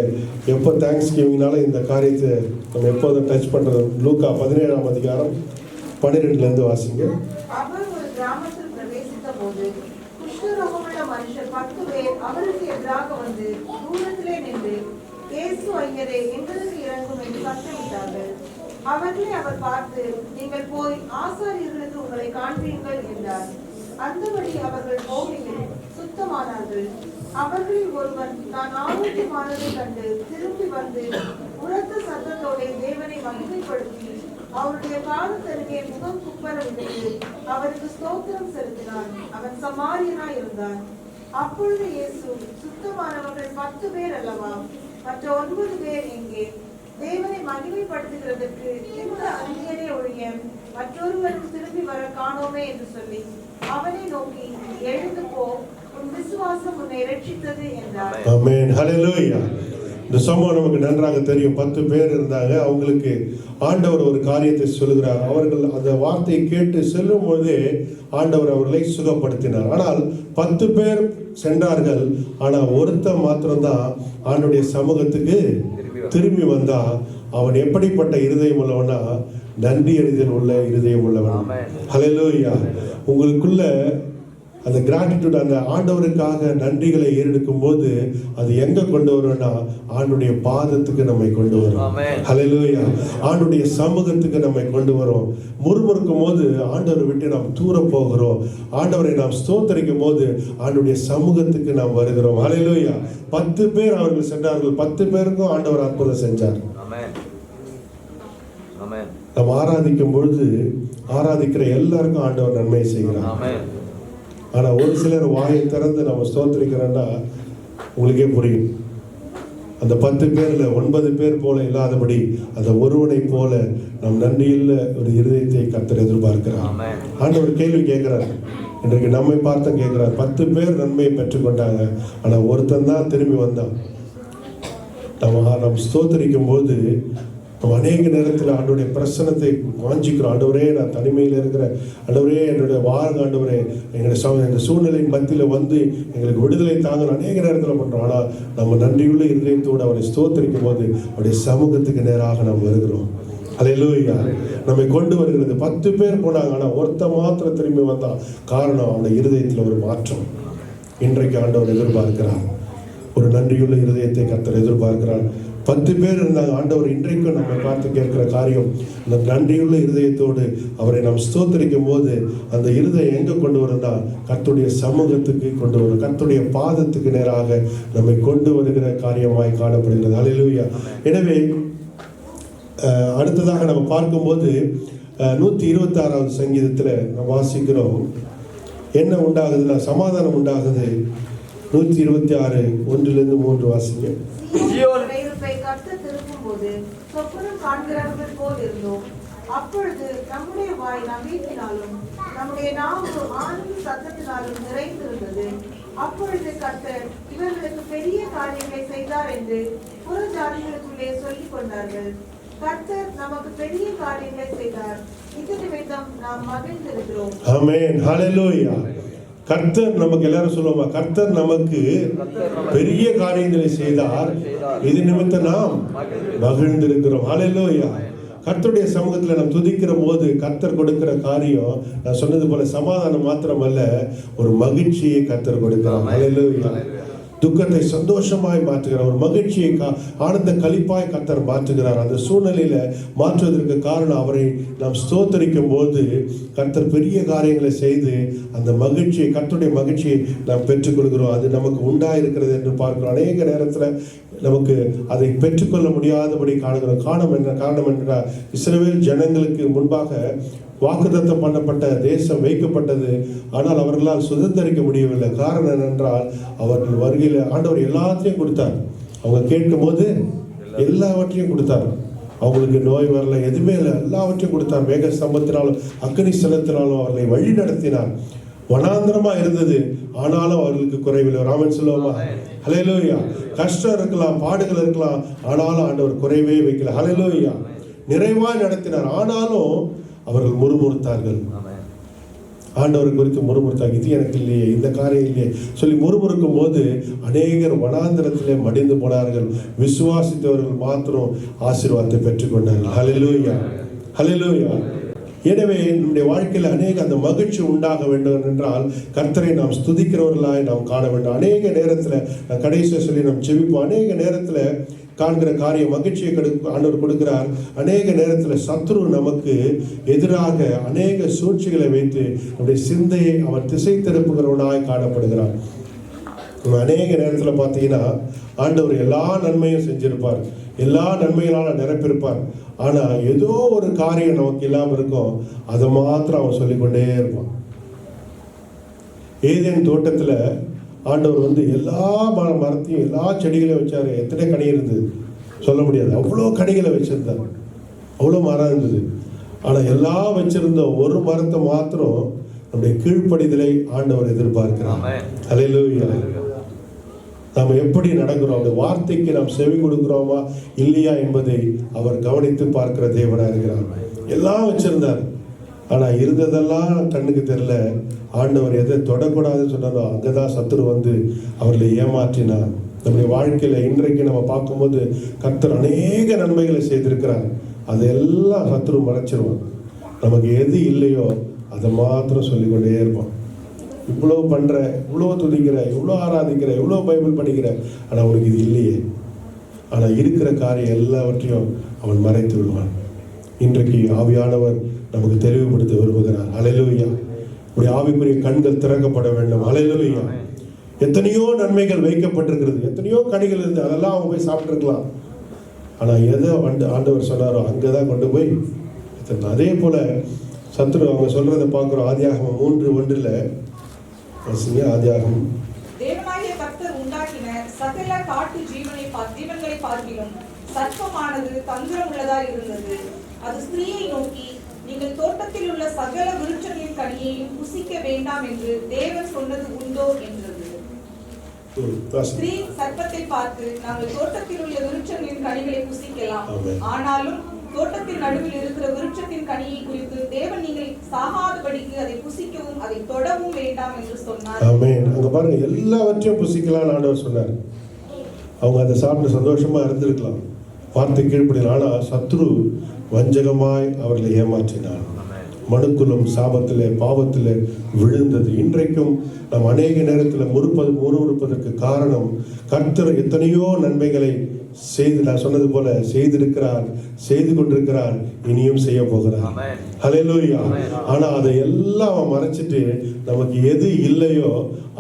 எப்போ தேங்க்ஸ் கிவிங்னால இந்த காரியத்தை நம்ம எப்போதும் டச் பண்ணுறது. லூக்கா 17ஆம் அதிகாரம் 12லேருந்து வாசிங்க. அவர் ஒரு கிராமத்தில் பிரவேசித்த போது குஷ்டரோகமுள்ள மனுஷர் 10 பேர் அவருக்கு எதிராக வந்து தூரத்திலே நின்று, இயேசு ஐயரே, எங்களுக்கு இறங்கும் என்று சத்தமிட்டார்கள். அவர்களை அவர் பார்த்து, நீங்கள் போய் ஆசாரியர்களுக்கு உங்களை காண்பீர்கள் என்றார். அந்தபடி அவர்கள் போகையில் சுத்தமானார்கள். அவர்களில் ஒருவன் நான் ஆரோக்கியமானதை கண்டு திரும்பி வந்து உரத்த சத்தத்தோടെ தேவனை மகிமைப்படுத்தி அவருடைய பாதத்தருகே முகம் குப்பர விழுந்து அவருக்கு ஸ்தோத்திரம் செலுத்தினான். அவன் சமாரியனாய் இருந்தான். அப்பொழுது இயேசு, சுத்தமானவர்கள் 10 பேர் அல்லவா, மற்ற 9 பேர் எங்கே? தேவனை மகிமைப்படுத்துகிறதற்கு இந்த அந்நியனே ஒழிய மற்றொருவரும் திரும்பி வர காணோமே என்று சொல்லி அவனை நோக்கி, எழுந்து போ, உன் விசுவாசம் உன்னை ரட்சித்தது என்றார். ஆமென். ஹல்லேலூயா. இந்த சம்பவம் நமக்கு நன்றாக தெரியும். 10 பேர் இருந்தாங்க. அவங்களுக்கு ஆண்டவர் ஒரு காரியத்தை சொல்லுகிறார். அவர்கள் அந்த வார்த்தையை கேட்டு செல்லும் பொழுதே ஆண்டவர் அவர்களை சுகப்படுத்தினார். ஆனால் 10 பேர் சென்றார்கள். ஆனால் ஒருத்தன் மாத்திரம்தான் ஆண்டவருடைய சமூகத்துக்கு திரும்பி வந்தா. அவன் எப்படிப்பட்ட இருதயம் உள்ளவனா? நன்றி அறிதல் உள்ள இருதயம் உள்ளவன். ஹல்லேலூயா. உங்களுக்குள்ள அந்த கிராட்டிடியூட், அந்த ஆண்டவருக்காக நன்றிகளை ஏறெடுக்கும் போது அது எங்க கொண்டு வரும்னா ஆண்டுடைய பாதத்துக்கு நம்மை கொண்டு வரும். ஹல்லேலூயா. ஆண்டுடைய சமூகத்துக்கு நம்மை கொண்டு வரும். முறுமுறுக்கும் போது ஆண்டவரை விட்டு நாம் தூர போகிறோம். ஆண்டவரை நாம் ஸ்தோத்தரிக்கும் போது ஆண்டுடைய சமூகத்துக்கு நாம் வருகிறோம். ஹல்லேலூயா. 10 பேர் அவர்கள் சென்றார்கள். 10 பேருக்கும் ஆண்டவர் அற்புதம் செஞ்சார். நாம் ஆராதிக்கும் பொழுது ஆராதிக்கிற எல்லாருக்கும் ஆண்டவர் நன்மை செய்கிறார். ஆனா ஒரு சிலர் வாயை திறந்து நம்ம ஸ்தோத்திரிக்கிறோம்னா உங்களுக்கே புரியும். அந்த 10 பேர்ல 9 பேர் போல இல்லாதபடி அந்த ஒருவனை போல நம் நன்றியுள்ள ஒரு இருதயத்தை கர்த்தர் எதிர்பார்க்கிறார். ஆண்டவர் கேள்வி கேட்கிறார். இன்றைக்கு நம்மை பார்த்து கேட்கிறார். 10 பேர் நன்மையை பெற்றுக்கொண்டாங்க. ஆனா ஒருத்தன் தான் திரும்பி வந்தான். நம்ம ஸ்தோத்திரிக்கும் போது நம்ம அநேக நேரத்தில் ஆண்டவருடைய பிரசன்னத்தை வாஞ்சிக்கிறோம். ஆண்டவரே, நான் தனிமையில் இருக்கிறேன். ஆண்டவரே, என்னுடைய ஆண்டவரே, எங்கள் சூழ்நிலையின் மத்தியில் வந்து எங்களுக்கு விடுதலை தாங்க அநேக நேரத்தில் பண்ணுறோம். ஆனால் நம்ம நன்றியுள்ள இருதயத்தோடு அவரை ஸ்தோத்திரிக்கும் போது அவருடைய சமூகத்துக்கு நேராக நாம் வருகிறோம். ஹல்லேலூயா. நம்மை கொண்டு வருகிறது. 10 பேர் போனாங்க. ஆனால் ஒருத்த மாத்திரம் திரும்பி வந்தான். காரணம், அவனுடைய இருதயத்தில் ஒரு மாற்றம். இன்றைக்கு ஆண்டவர் எதிர்பார்க்கிறார். ஒரு நன்றியுள்ள இருதயத்தை கர்த்தர் எதிர்பார்க்கிறார். 10 பேர் இருந்தாங்க. ஆண்டவர் இன்றைக்கும் நம்மை பார்த்து கேட்கிற காரியம், அந்த நன்றியுள்ள இருதயத்தோடு அவரை நாம் ஸ்தோத்தரிக்கும் போது அந்த இருதயம் எங்க கொண்டு வரும்னா கர்த்தருடைய சமூகத்துக்கு கொண்டு வரும். கர்த்தருடைய பாதத்துக்கு நேராக நம்மை கொண்டு வருகிற காரியமாய் காணப்படுகிறது. ஹல்லேலூயா. எனவே அடுத்ததாக நம்ம பார்க்கும்போது 126வது சங்கீதத்தில் நம்ம வாசிக்கிறோம். என்ன உண்டாகுதுன்னா சமாதானம் உண்டாகுது. 126 1-3 வாசிங்க. கர்த்தர் திருப்பும் போது சொப்பனம் காண்கிறவர்கள் போல் இருந்தோம். அப்பொழுது நம்முடைய வாய் நம்பிக்கையினாலும் நம்முடைய நாவு ஆனந்த சத்தத்தினாலும் நிறைந்திருந்தது. அப்பொழுது கர்த்தர் இவர்களுக்கு பெரிய காரியங்களை செய்தார் என்று புற ஜாதிகளுக்குள்ளே சொல்லிக் கொண்டார்கள். கர்த்தர் நமக்கு பெரிய காரியங்களை செய்தார். இது நிமித்தம் நாம் மகிழ்ந்திருக்கிறோம். ஆமென். ஹல்லேலூயா. கர்த்தர் நமக்கு எல்லாரும் சொல்லுவோமா, கர்த்தர் நமக்கு பெரிய காரியங்களை செய்தார், இது நிமித்தம் நாம் மகிழ்ந்திருக்கிறோம். ஹல்லேலூயா. கர்த்தருடைய சமூகத்தில் நாம் துதிக்கிற போது கர்த்தர் கொடுக்கிற காரியம், நான் சொன்னது போல சமாதானம் மாத்திரமல்ல, ஒரு மகிழ்ச்சியை கர்த்தர் கொடுக்கிறார். ஹல்லேலூயா. துக்கத்தை சந்தோஷமாய் மாற்றுகிறார். ஒரு மகிழ்ச்சியை ஆனந்த களிப்பாய் கர்த்தர் மாற்றுகிறார். அந்த சூழ்நிலையில மாற்றுவதற்கு காரணம், அவரை நாம் ஸ்தோத்தரிக்கும் போது கர்த்தர் பெரிய காரியங்களை செய்து அந்த மகிழ்ச்சியை, கர்த்தருடைய மகிழ்ச்சியை நாம் பெற்றுக்கொள்கிறோம். அது நமக்கு உண்டாயிருக்கிறது என்று பார்க்கிறோம். அநேக நேரத்தில் நமக்கு அதை பெற்றுக்கொள்ள முடியாதபடி காணுகிறோம். காரணம் என்றால் இஸ்ரவேல் ஜனங்களுக்கு முன்பாக வாக்குத்தத்தம் பண்ணப்பட்ட தேசம் வைக்கப்பட்டது. ஆனால் அவர்களால் சுதந்திரிக்க முடியவில்லை. காரணம் என்னென்றால் அவர்கள் வருகையில் ஆண்டவர் எல்லாத்தையும் கொடுத்தார். அவங்க கேட்கும் போது எல்லாவற்றையும் கொடுத்தார். அவங்களுக்கு நோய் வரல, எதுவுமே இல்லை, எல்லாவற்றையும் கொடுத்தார். மேக ஸ்தம்பத்தினாலும் அக்னி ஸ்தலத்தினாலும் அவர்களை வழி நடத்தினார். வனாந்திரமா இருந்தது, ஆனாலும் அவர்களுக்கு குறைவில்லை. ராமன் சொல்லுவோமா? ஹல்லேலூயா. கஷ்டம் இருக்கலாம், பாடுகள் இருக்கலாம், ஆனாலும் ஆண்டவர் குறைவே வைக்கல. ஹல்லேலூயா. நிறைவாய் நடத்தினார். ஆனாலும் அவர்கள் முறுமுறுத்தார்கள். ஆண்டவர் குறித்து முறுமுறுத்தாங்க. இது எனக்கு இல்லையே, இந்த காரியம் இல்லையே சொல்லி முறுமுறுக்கும் போது அநேகர் வனாந்திரத்திலே மடிந்து போனார்கள். விசுவாசித்தவர்கள் மாத்திரம் ஆசீர்வாதத்தை பெற்றுக்கொண்டார்கள். ஹல்லேலூயா. ஹல்லேலூயா. எனவே நம்முடைய வாழ்க்கையில் அநேக அந்த மகிழ்ச்சி உண்டாக வேண்டும் என்றால் கர்த்தரை நாம் ஸ்துதிக்கிறவர்களாய் நாம் காண வேண்டும். அநேக நேரத்தில் கடைசியாக சொல்லி நாம் செபிப்போம். அநேக நேரத்தில் காண்கிற காரியம் மகிழ்ச்சியை ஆண்டவர் கொடுக்கிறார். அநேக நேரத்தில் சத்ரு நமக்கு எதிராக அநேக சூழ்ச்சிகளை வைத்து நம்முடைய சிந்தையை அவன் திசை திருப்புகிறவனாய் காணப்படுகிறார். அநேக நேரத்தில் பார்த்தீங்கன்னா ஆண்டவர் எல்லா நன்மையும் செஞ்சிருப்பார், எல்லா நன்மைகளால் நிரப்பியிருப்பார். ஆனால் ஏதோ ஒரு காரியம் நமக்கு இல்லாமல் இருக்கும், அதை மாத்திரம் அவன் சொல்லிக்கொண்டே இருப்பான். ஏதேன் தோட்டத்தில் ஆண்டவர் எல்லா மரத்தையும் எல்லா செடிகளையும் வச்சாரு. எத்தனை கனி இருந்தது? சொல்ல முடியாது. அவ்வளோ கனிகளை வச்சிருந்தார், அவ்வளோ மரம் இருந்தது. ஆனால் எல்லாம் வச்சிருந்த ஒரு மரத்தை மாத்திரம் நம்முடைய கீழ்ப்படிதலை ஆண்டவர் எதிர்பார்க்கிறார். அல்லேலூயா. நாம் எப்படி நடக்கிறோம், அந்த வார்த்தைக்கு நாம் செவி கொடுக்கிறோமா இல்லையா என்பதை அவர் கவனித்து பார்க்கிற தேவனாக இருக்கிறார். எல்லாம் வச்சிருந்தார், ஆனால் இருந்ததெல்லாம் கண்ணுக்கு தெரியல. ஆண்டவர் எதை தொடக்கூடாதுன்னு சொன்னாரோ அங்கதான் சத்துரு வந்து அவர்களை ஏமாற்றினார். நம்முடைய வாழ்க்கையில இன்றைக்கு நம்ம பார்க்கும்போது கர்த்தர் அநேக நன்மைகளை செய்திருக்கிறார். அதெல்லாம் சத்துரு மறைச்சிருவான். நமக்கு எது இல்லையோ அதை மாத்திரம் சொல்லிக்கொண்டே இருப்பான். இவ்வளோ பண்ற, இவ்வளோ துதிக்கிற, இவ்வளோ ஆராதிக்கிற, இவ்வளோ பைபிள் படிக்கிற, ஆனால் உனக்கு இது இல்லையே. ஆனால் இருக்கிற காரியம் எல்லாவற்றையும் அவன் மறைத்து விடுவான். இன்றைக்கு ஆவியானவர் நமக்கு தெளிவுபடுத்த விரும்புகிறார். அல்லேலூயா. இப்படி ஆவிக்குரிய கண்கள் திறக்கப்பட வேண்டும். அல்லேலூயா. எத்தனையோ நன்மைகள் வைக்கப்பட்டிருக்கிறது, எத்தனையோ கனிகள் இருந்து அதெல்லாம் அவங்க போய் சாப்பிட்டுருக்கலாம். ஆனால் எதை ஆண்டவர் சொன்னாரோ அங்கதான் கொண்டு போய். அதே போல சத்துரு அவங்க சொல்றதை பார்க்கிறோம். ஆதியாகமம் 3:1 ஆதியாகமம். தேவனாகிய கர்த்தர் உண்டாக்கின சகல காட்டு ஜீவன்களை பார்க்கிலும் சர்ப்பமானது தந்திரம் உள்ளதாய் இருந்தது. அது ஸ்திரீயை நோக்கி, நீங்கள் தோட்டத்தில் உள்ள சகல விருட்சங்களின் கனியையும் புசிக்க வேண்டாம் என்று தேவன் சொன்னது உண்டோ என்றது. ஸ்திரீ சர்ப்பத்தை பார்த்து, நாங்கள் தோட்டத்தில் உள்ள விருட்சங்களின் கனிகளை புசிக்கலாம், ஆனாலும் தோட்டத்தின் நடுவில் இருக்கிற விருட்சத்தின் கனியை குறித்து தேவன் நீங்கள் சாகாதபடிக்கு அதை புசிக்கவும் அதை தொடவும் வேண்டாம் என்று சொன்னார். ஆமென். அங்க பாருங்க, எல்லாவற்றையும் புசிக்கலாம் ஆண்டவர் சொன்னார். அவங்க அதை சாப்பிட்டு சந்தோஷமா இருந்திருக்கலாம், வார்த்தை கீழ்ப்படியலாம். ஆனால் சத்ரு வஞ்சகமாய் அவர்களை ஏமாற்றினார். மனுக்குலம் சாபத்திலே பாவத்திலே விழுந்தது. இன்றைக்கும் நாம் அநேக நேரத்தில் முறுமுறுப்பதற்கு காரணம் கர்த்தர் எத்தனையோ நன்மைகளை செய்து, நான் சொன்னது போல செய்திருக்கிறார், செய்து கொண்டிருக்கிறார், இனியும் செய்ய போகிறார். ஹல்லேலூயா. ஆனா அதை எல்லாம் அவன் மறைச்சிட்டு நமக்கு எது இல்லையோ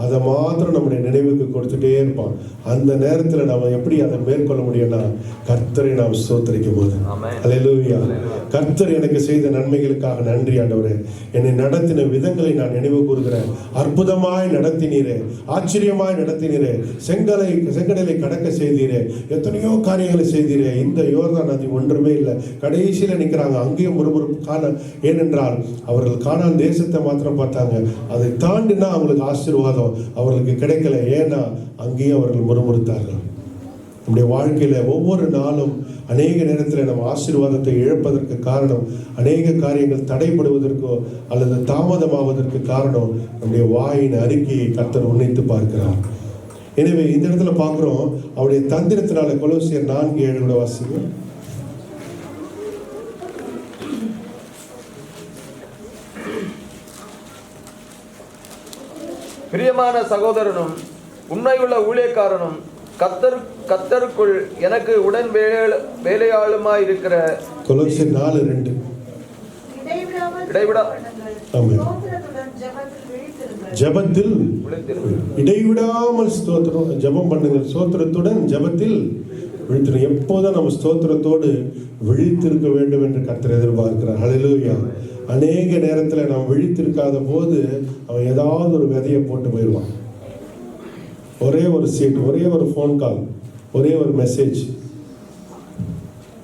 அதை மாத்திரம் நம்முடைய நினைவுக்கு கொடுத்துட்டே இருப்பான். அந்த நேரத்தில் நம்ம எப்படி அதை மேற்கொள்ள முடியும்னா கர்த்தரை நாம் ஸ்தோத்திரிக்கும் போது. ஹல்லேலூயா. கர்த்தர் எனக்கு செய்த நன்மைகளுக்காக நன்றி ஆண்டவரே. என்னை நடத்தின விதங்களை நான் நினைவு கூறுகிறேன். அற்புதமாய் நடத்தினீரே, ஆச்சரியமாய் நடத்தினீரே, செங்கடலை கடக்க செய்தீரே, எத்தனையோ காரியங்களை செய்தீரே. இந்த யோர்தான் நதி ஒன்றுமே இல்லை, கடைசியில நிற்கிறாங்க. அங்கேயும் முறுமுறுப்பு காண, ஏனென்றால் அவர்கள் காணான் தேசத்தை மாத்திரம் பார்த்தாங்க. அதை தாண்டினா அவங்களுக்கு ஆசீர்வாதம் அவர்களுக்கு கிடைக்கல. ஏன்னா அங்கேயும் அவர்கள் முறுமுறுத்தார்கள். நம்முடைய வாழ்க்கையில ஒவ்வொரு நாளும் அநேக நேரத்தில் நம்ம ஆசீர்வாதத்தை இழப்பதற்கு காரணம், அநேக காரியங்கள் தடைபடுவதற்கோ அல்லது தாமதமாவதற்கு காரணம் நம்முடைய வாயின் அறிக்கையை கர்த்தர் உன்னித்து பார்க்கிறார். எனவே இந்த இடத்துல பார்க்கிறோம், அவருடைய தந்திரத்தினால. கொலோசியர் 4:7 வாசிங்க. பிரியமான சகோதரனும் உண்மையுள்ள ஊழியக்காரனும் கர்த்தருக்குள் எனக்கு உடன் வேலையாளுமாய் இருக்கிற கொலோசியர் 4:2 ஜெபத்தில் இடைவிடாமல் ஸ்தோத்திரம் ஜெபம் பண்ணுங்கள், ஸ்தோத்திரத்துடன் ஜெபத்தில் விழித்திருங்க. எப்போதும் நம்ம ஸ்தோத்திரத்தோடு விழித்திருக்க வேண்டும் என்று கர்த்தர் எதிர்பார்க்கிறார். ஹல்லேலூயா. அநேக நேரத்தில் நாம் விழித்திருக்காத போது அவன் ஏதாவது ஒரு விதையை போட்டு போயிடுவான். ஒரே ஒரு சீட், ஒரே ஒரு ஃபோன் கால், ஒரே ஒரு மெசேஜ்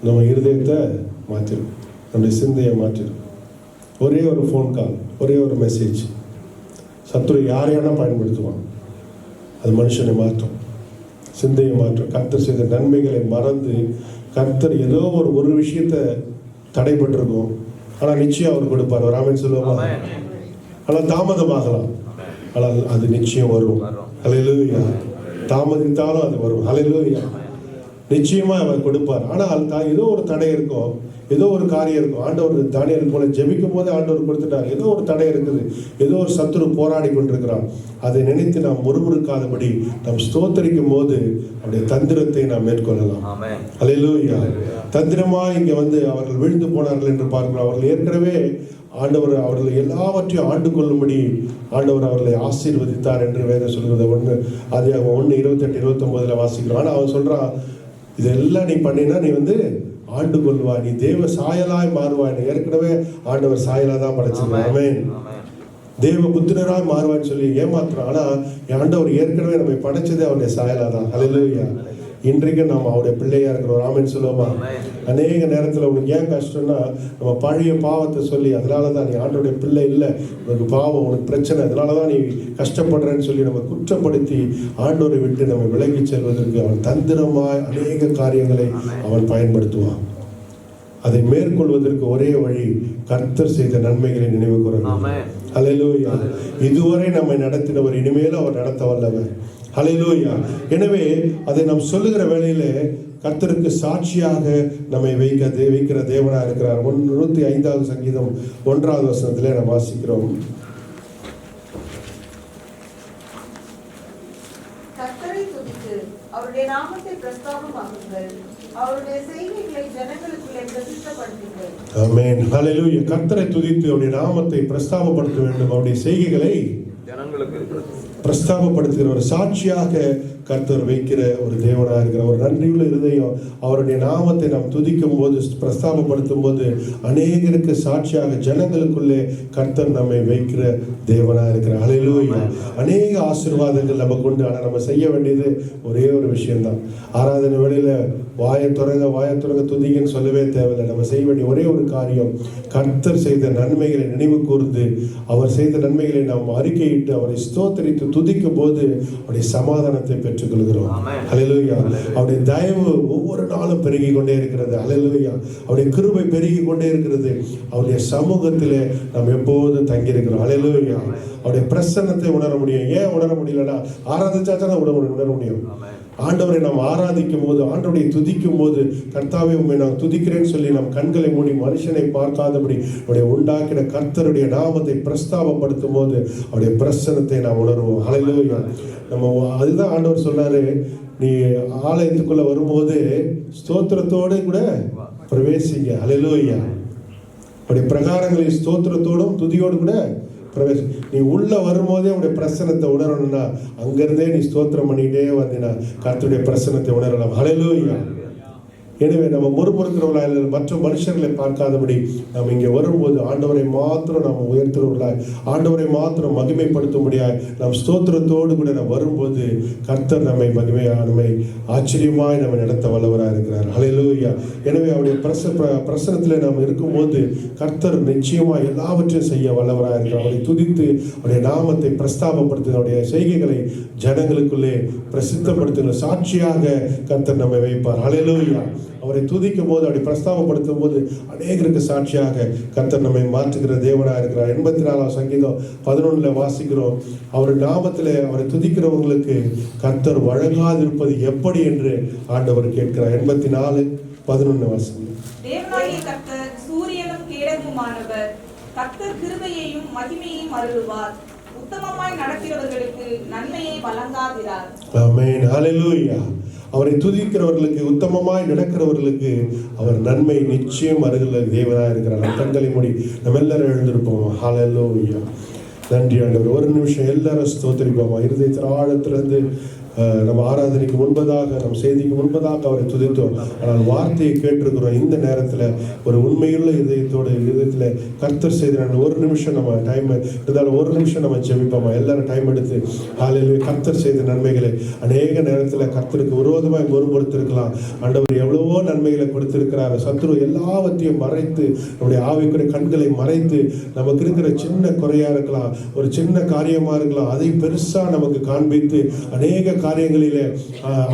நம்ம இருதயத்தை மாற்றிடும், நம்முடைய சிந்தையை மாற்றிடும். ஒரே ஒரு ஃபோன் கால், ஒரே ஒரு மெசேஜ். சத்துரு யாரையானா பயன்படுத்துவான். அது மனுஷனை மாற்றும், சிந்தையை மாற்றும். கர்த்தர் செய்த நன்மைகளை மறந்து கர்த்தர் ஏதோ ஒரு விஷயத்தை தடைபட்டிருக்கும், ஆனால் நிச்சயம் அவர் கொடுப்பார். ஒரு ஆமென் சொல்லுவோமா? ஆனால் தாமதமாகலாம், ஆனால் அது நிச்சயம் வரும். ஹல்லேலூயா. தாமதித்தாலும் அது வரும். ஹல்லேலூயா. நிச்சயமா அவர் கொடுப்பார். ஆனால் ஏதோ ஒரு தடை இருக்கும், ஏதோ ஒரு காரியம் இருக்கும். ஆண்டவர் தானியேல் போல ஜெபிக்கும் போது ஆண்டவர் கொடுத்துட்டார். ஏதோ ஒரு தடை இருக்குது, ஏதோ ஒரு சத்துரு போராடி கொண்டிருக்கிறான். அதை நினைத்து நாம் முறுமுறுக்காதபடி நாம் ஸ்தோத்தரிக்கும் போது அவருடைய தந்திரத்தை நாம் மேற்கொள்ளலாம். ஹல்லேலூயா. தந்திரமா இங்க வந்து அவர்கள் விழுந்து போனார்கள் என்று பார்க்கிறோம். அவர்கள் ஏற்கனவே ஆண்டவர் அவர்கள் எல்லாவற்றையும் ஆண்டு கொள்ளும்படி ஆண்டவர் அவர்களை ஆசீர்வதித்தார் என்று வேதம் சொல்கிறது. ஆதியாகமம் 1:28-29 வாசிக்கிறோம். ஆனால் அவன் சொல்றான், இதெல்லாம் நீ பண்ணினா நீ வந்து ஆண்டு கொள்வாய், நீ தேவ சாயலாய் மாறுவாய். ஏற்கனவே ஆண்டவர் சாயலா தான் படைச்சிருக்கான். ஆமென். தேவ புத்திரராய் மாறுவான்னு சொல்லி ஏமாத்துறான். ஆனா ஆண்டவர் ஏற்கனவே நம்மை படைச்சதே அவருடைய சாயலா தான். ஹல்லேலூயா. இன்றைக்கு நம்ம அவருடைய பிள்ளையா இருக்கிறோம். ஆமென் சொல்லுவோமா? அநேக நேரத்தில் உனக்கு ஏன் கஷ்டம்னா நம்ம பழைய பாவத்தை சொல்லி அதனால தான் நீ ஆண்டோடைய பிள்ளை இல்லை, உனக்கு பாவம், உனக்கு பிரச்சனை, அதனால தான் நீ கஷ்டப்படுறேன்னு சொல்லி நம்ம குற்றப்படுத்தி ஆண்டோரை விட்டு நம்ம விலகி செல்வதற்கு அவன் தந்திரமாய் அநேக காரியங்களை அவன் பயன்படுத்துவான். அதை மேற்கொள்வதற்கு ஒரே வழி கர்த்தர் செய்த நன்மைகளை நினைவு கூறணும். ஹல்லேலூயா. இதுவரை நம்மை நடத்தினவர் இனிமேலும் அவர் நடத்த வல்லவர். ஹல்லேலூயா. எனவே அதை நாம் சொல்லுகிற வேளையிலே கர்த்தருக்கு சாட்சியாக நம்மை வைக்கிற தேவனாக இருக்கிறார். 105வது சங்கீதம் 1வது வசனத்திலே நாம் வாசிக்கிறோம். கர்த்தரை துதித்து அவருடைய நாமத்தை பிரஸ்தாபமாக்குங்கள், அவருடைய செய்கைகளை ஜனங்களுக்குள்ளே பிரசித்தப்படுத்துங்கள். ஆமென். ஹல்லேலூயா. கர்த்தரை துதித்து அவருடைய நாமத்தை பிரஸ்தாபப்படுத்த வேண்டும். அவருடைய செய்கைகளை ஜனங்களுக்கு பிரஸ்தாபப்படுத்துகிற ஒரு சாட்சியாக கர்த்தர் வைக்கிற ஒரு தேவனாக இருக்கிற ஒரு நன்றியுள்ள இருதயம். அவருடைய நாமத்தை நாம் துதிக்கும் போது, பிரஸ்தாபப்படுத்தும் போது அநேகருக்கு சாட்சியாக ஜனங்களுக்குள்ளே கர்த்தர் நம்மை வைக்கிற தேவனாக இருக்கிறார். ஹல்லேலூயா. அநேக ஆசீர்வாதங்கள் நமக்கு உண்டு. ஆனால் நம்ம செய்ய வேண்டியது ஒரே ஒரு விஷயம்தான். ஆராதனை வேளையில வாயை துறங்க துதிங்கன்னு சொல்லவே தேவையில்லை. நம்ம செய்ய வேண்டிய ஒரே ஒரு காரியம், கர்த்தர் செய்த நன்மைகளை நினைவு கூர்ந்து அவர் செய்த நன்மைகளை நாம் அறிக்கையிட்டு அவரை ஸ்தோத்திரித்து துதிக்கும் போது அவருடைய சமாதானத்தை பெற்றுக்கொள்கிறோம். ஹல்லேலூயா. அவருடைய தயவு ஒவ்வொரு நாளும் பெருகி கொண்டே இருக்கிறது. ஹல்லேலூயா. அவருடைய கிருபை பெருகி கொண்டே இருக்கிறது. அவருடைய சமூகத்திலே நாம் எப்போதும் தங்கியிருக்கிறோம். ஹல்லேலூயா. அவருடைய பிரசன்னத்தை உணர முடியும். ஏன் உணர முடியலன்னா, ஆராதிச்சாச்சா உணர முடியும். ஆண்டவரை நாம் ஆராதிக்கும் போது, ஆண்டவரை துதிக்கும் போது, கர்த்தாவே உண்மை நான் துதிக்கிறேன்னு சொல்லி நம் கண்களை மூடி மனுஷனை பார்க்காதபடி அவருடைய உண்டாக்கின கர்த்தருடைய நாமத்தை பிரஸ்தாபப்படுத்தும் போது அவருடைய பிரசன்னத்தை நாம் உணர்வோம். ஹல்லேலூயா. நம்ம அதுதான் ஆண்டவர் சொன்னாரு, நீ ஆலயத்துக்குள்ள வரும்போது ஸ்தோத்திரத்தோடு கூட பிரவேசிங்க. ஹல்லேலூயா. அவருடைய பிரகாரங்களில் ஸ்தோத்திரத்தோடும் துதியோடு கூட நீ உள்ள வரும்போதே உடைய பிரசனத்தை உணரணும்னா அங்கிருந்தே நீ ஸ்தோத்திரம் பண்ணிட்டே வந்தீங்கன்னா கர்த்தருடைய பிரசனத்தை உணரலாம். ஹல்லேலூயா. எனவே நம்ம முறுமுறுக்கிறவர்களாக மற்ற மனுஷர்களை பார்க்காதபடி நாம் இங்கே வரும்போது ஆண்டவரை மாத்திரம் நாம் உயர்த்துறவர்களாய், ஆண்டவரை மாத்திரம் மகிமைப்படுத்தும்படியாய் நாம் ஸ்தோத்திரத்தோடு கூட நாம் வரும்போது கர்த்தர் நம்மை ஆச்சரியமாய் நம்ம நடத்த வல்லவராக இருக்கிறார். ஹல்லேலூயா. எனவே அவருடைய பிரசனத்தில் நாம் இருக்கும்போது கர்த்தர் நிச்சயமாக எல்லாவற்றையும் செய்ய வல்லவராக இருக்கிறார். அவரை துதித்து அவருடைய நாமத்தை பிரஸ்தாபப்படுத்த அவருடைய செய்கைகளை ஜனங்களுக்குள்ளே பிரசித்தப்படுத்துகிற சாட்சியாக கர்த்தர் நம்மை வைப்பார். ஹல்லேலூயா. அவரை துதிக்கும் போது அவரை பிரஸ்தாபப்படுத்தும் போது அநேகருக்கு சாட்சியாக கர்த்தர் நம்மை மாற்றுகிற தேவனாக இருக்கிறார். 84வது சங்கீதம் 11 வாசிக்கிறோம், அவர் நாமத்திலே அவரை துதிக்கிறவங்களுக்கு கர்த்தர் வழங்காதிருப்பது எப்படி என்று ஆண்டவர் கேட்கிறார். 84:11 வாசிக்கிறோம். தேவனாகிய கர்த்தர் சூரியனும் கேடகமுமானவர், கர்த்தர் கிருபையையும் மகிமையையும் அருளுவார், உத்தமமாய் நடக்கிறவர்களுக்கு நன்மையை வழங்காதிரார். ஆமென். ஹல்லேலூயா. அவரை துதிக்கிறவர்களுக்கு, உத்தமமாய் நடக்கிறவர்களுக்கு அவர் நன்மை நிச்சயம் அருகில் தேவனாக இருக்கிறார். நம் கண்களை மூடி நம்ம எல்லாரும் எழுந்திருப்போம். ஹல்லேலூயா. நன்றி ஆண்டவர். ஒரு நிமிஷம் எல்லாரும் ஸ்தோத்திரிப்போமா. இருதயத்தின் ஆழத்திலிருந்து நம்ம ஆராதனைக்கு முன்பதாக, நம் செய்திக்கு முன்பதாக அவரை துதித்தோம். ஆனால் வார்த்தையை கேட்டிருக்கிறோம். இந்த நேரத்தில் ஒரு உண்மையுள்ள இதயத்தில் கர்த்தர் செய்த ஒரு நிமிஷம் நம்ம டைம் இருந்தாலும் ஒரு நிமிஷம் நம்ம ஜெபிப்போமா. எல்லாரும் டைம் எடுத்து ஹல்லேலூயா. கர்த்தர் செய்த நன்மைகளை அநேக நேரத்தில் கர்த்தருக்கு விரோதமாக முறுமுறுத்திருக்கலாம். ஆண்டவர் எவ்வளவோ நன்மைகளை கொடுத்திருக்கிறார். சத்துரு எல்லாவற்றையும் மறைத்து, நம்முடைய ஆவிக்குரிய கண்களை மறைத்து, நமக்கு இருக்கிற சின்ன குறையா இருக்கலாம், ஒரு சின்ன காரியமா இருக்கலாம், அதை பெருசா நமக்கு காண்பித்து அநேக காரியங்களிலே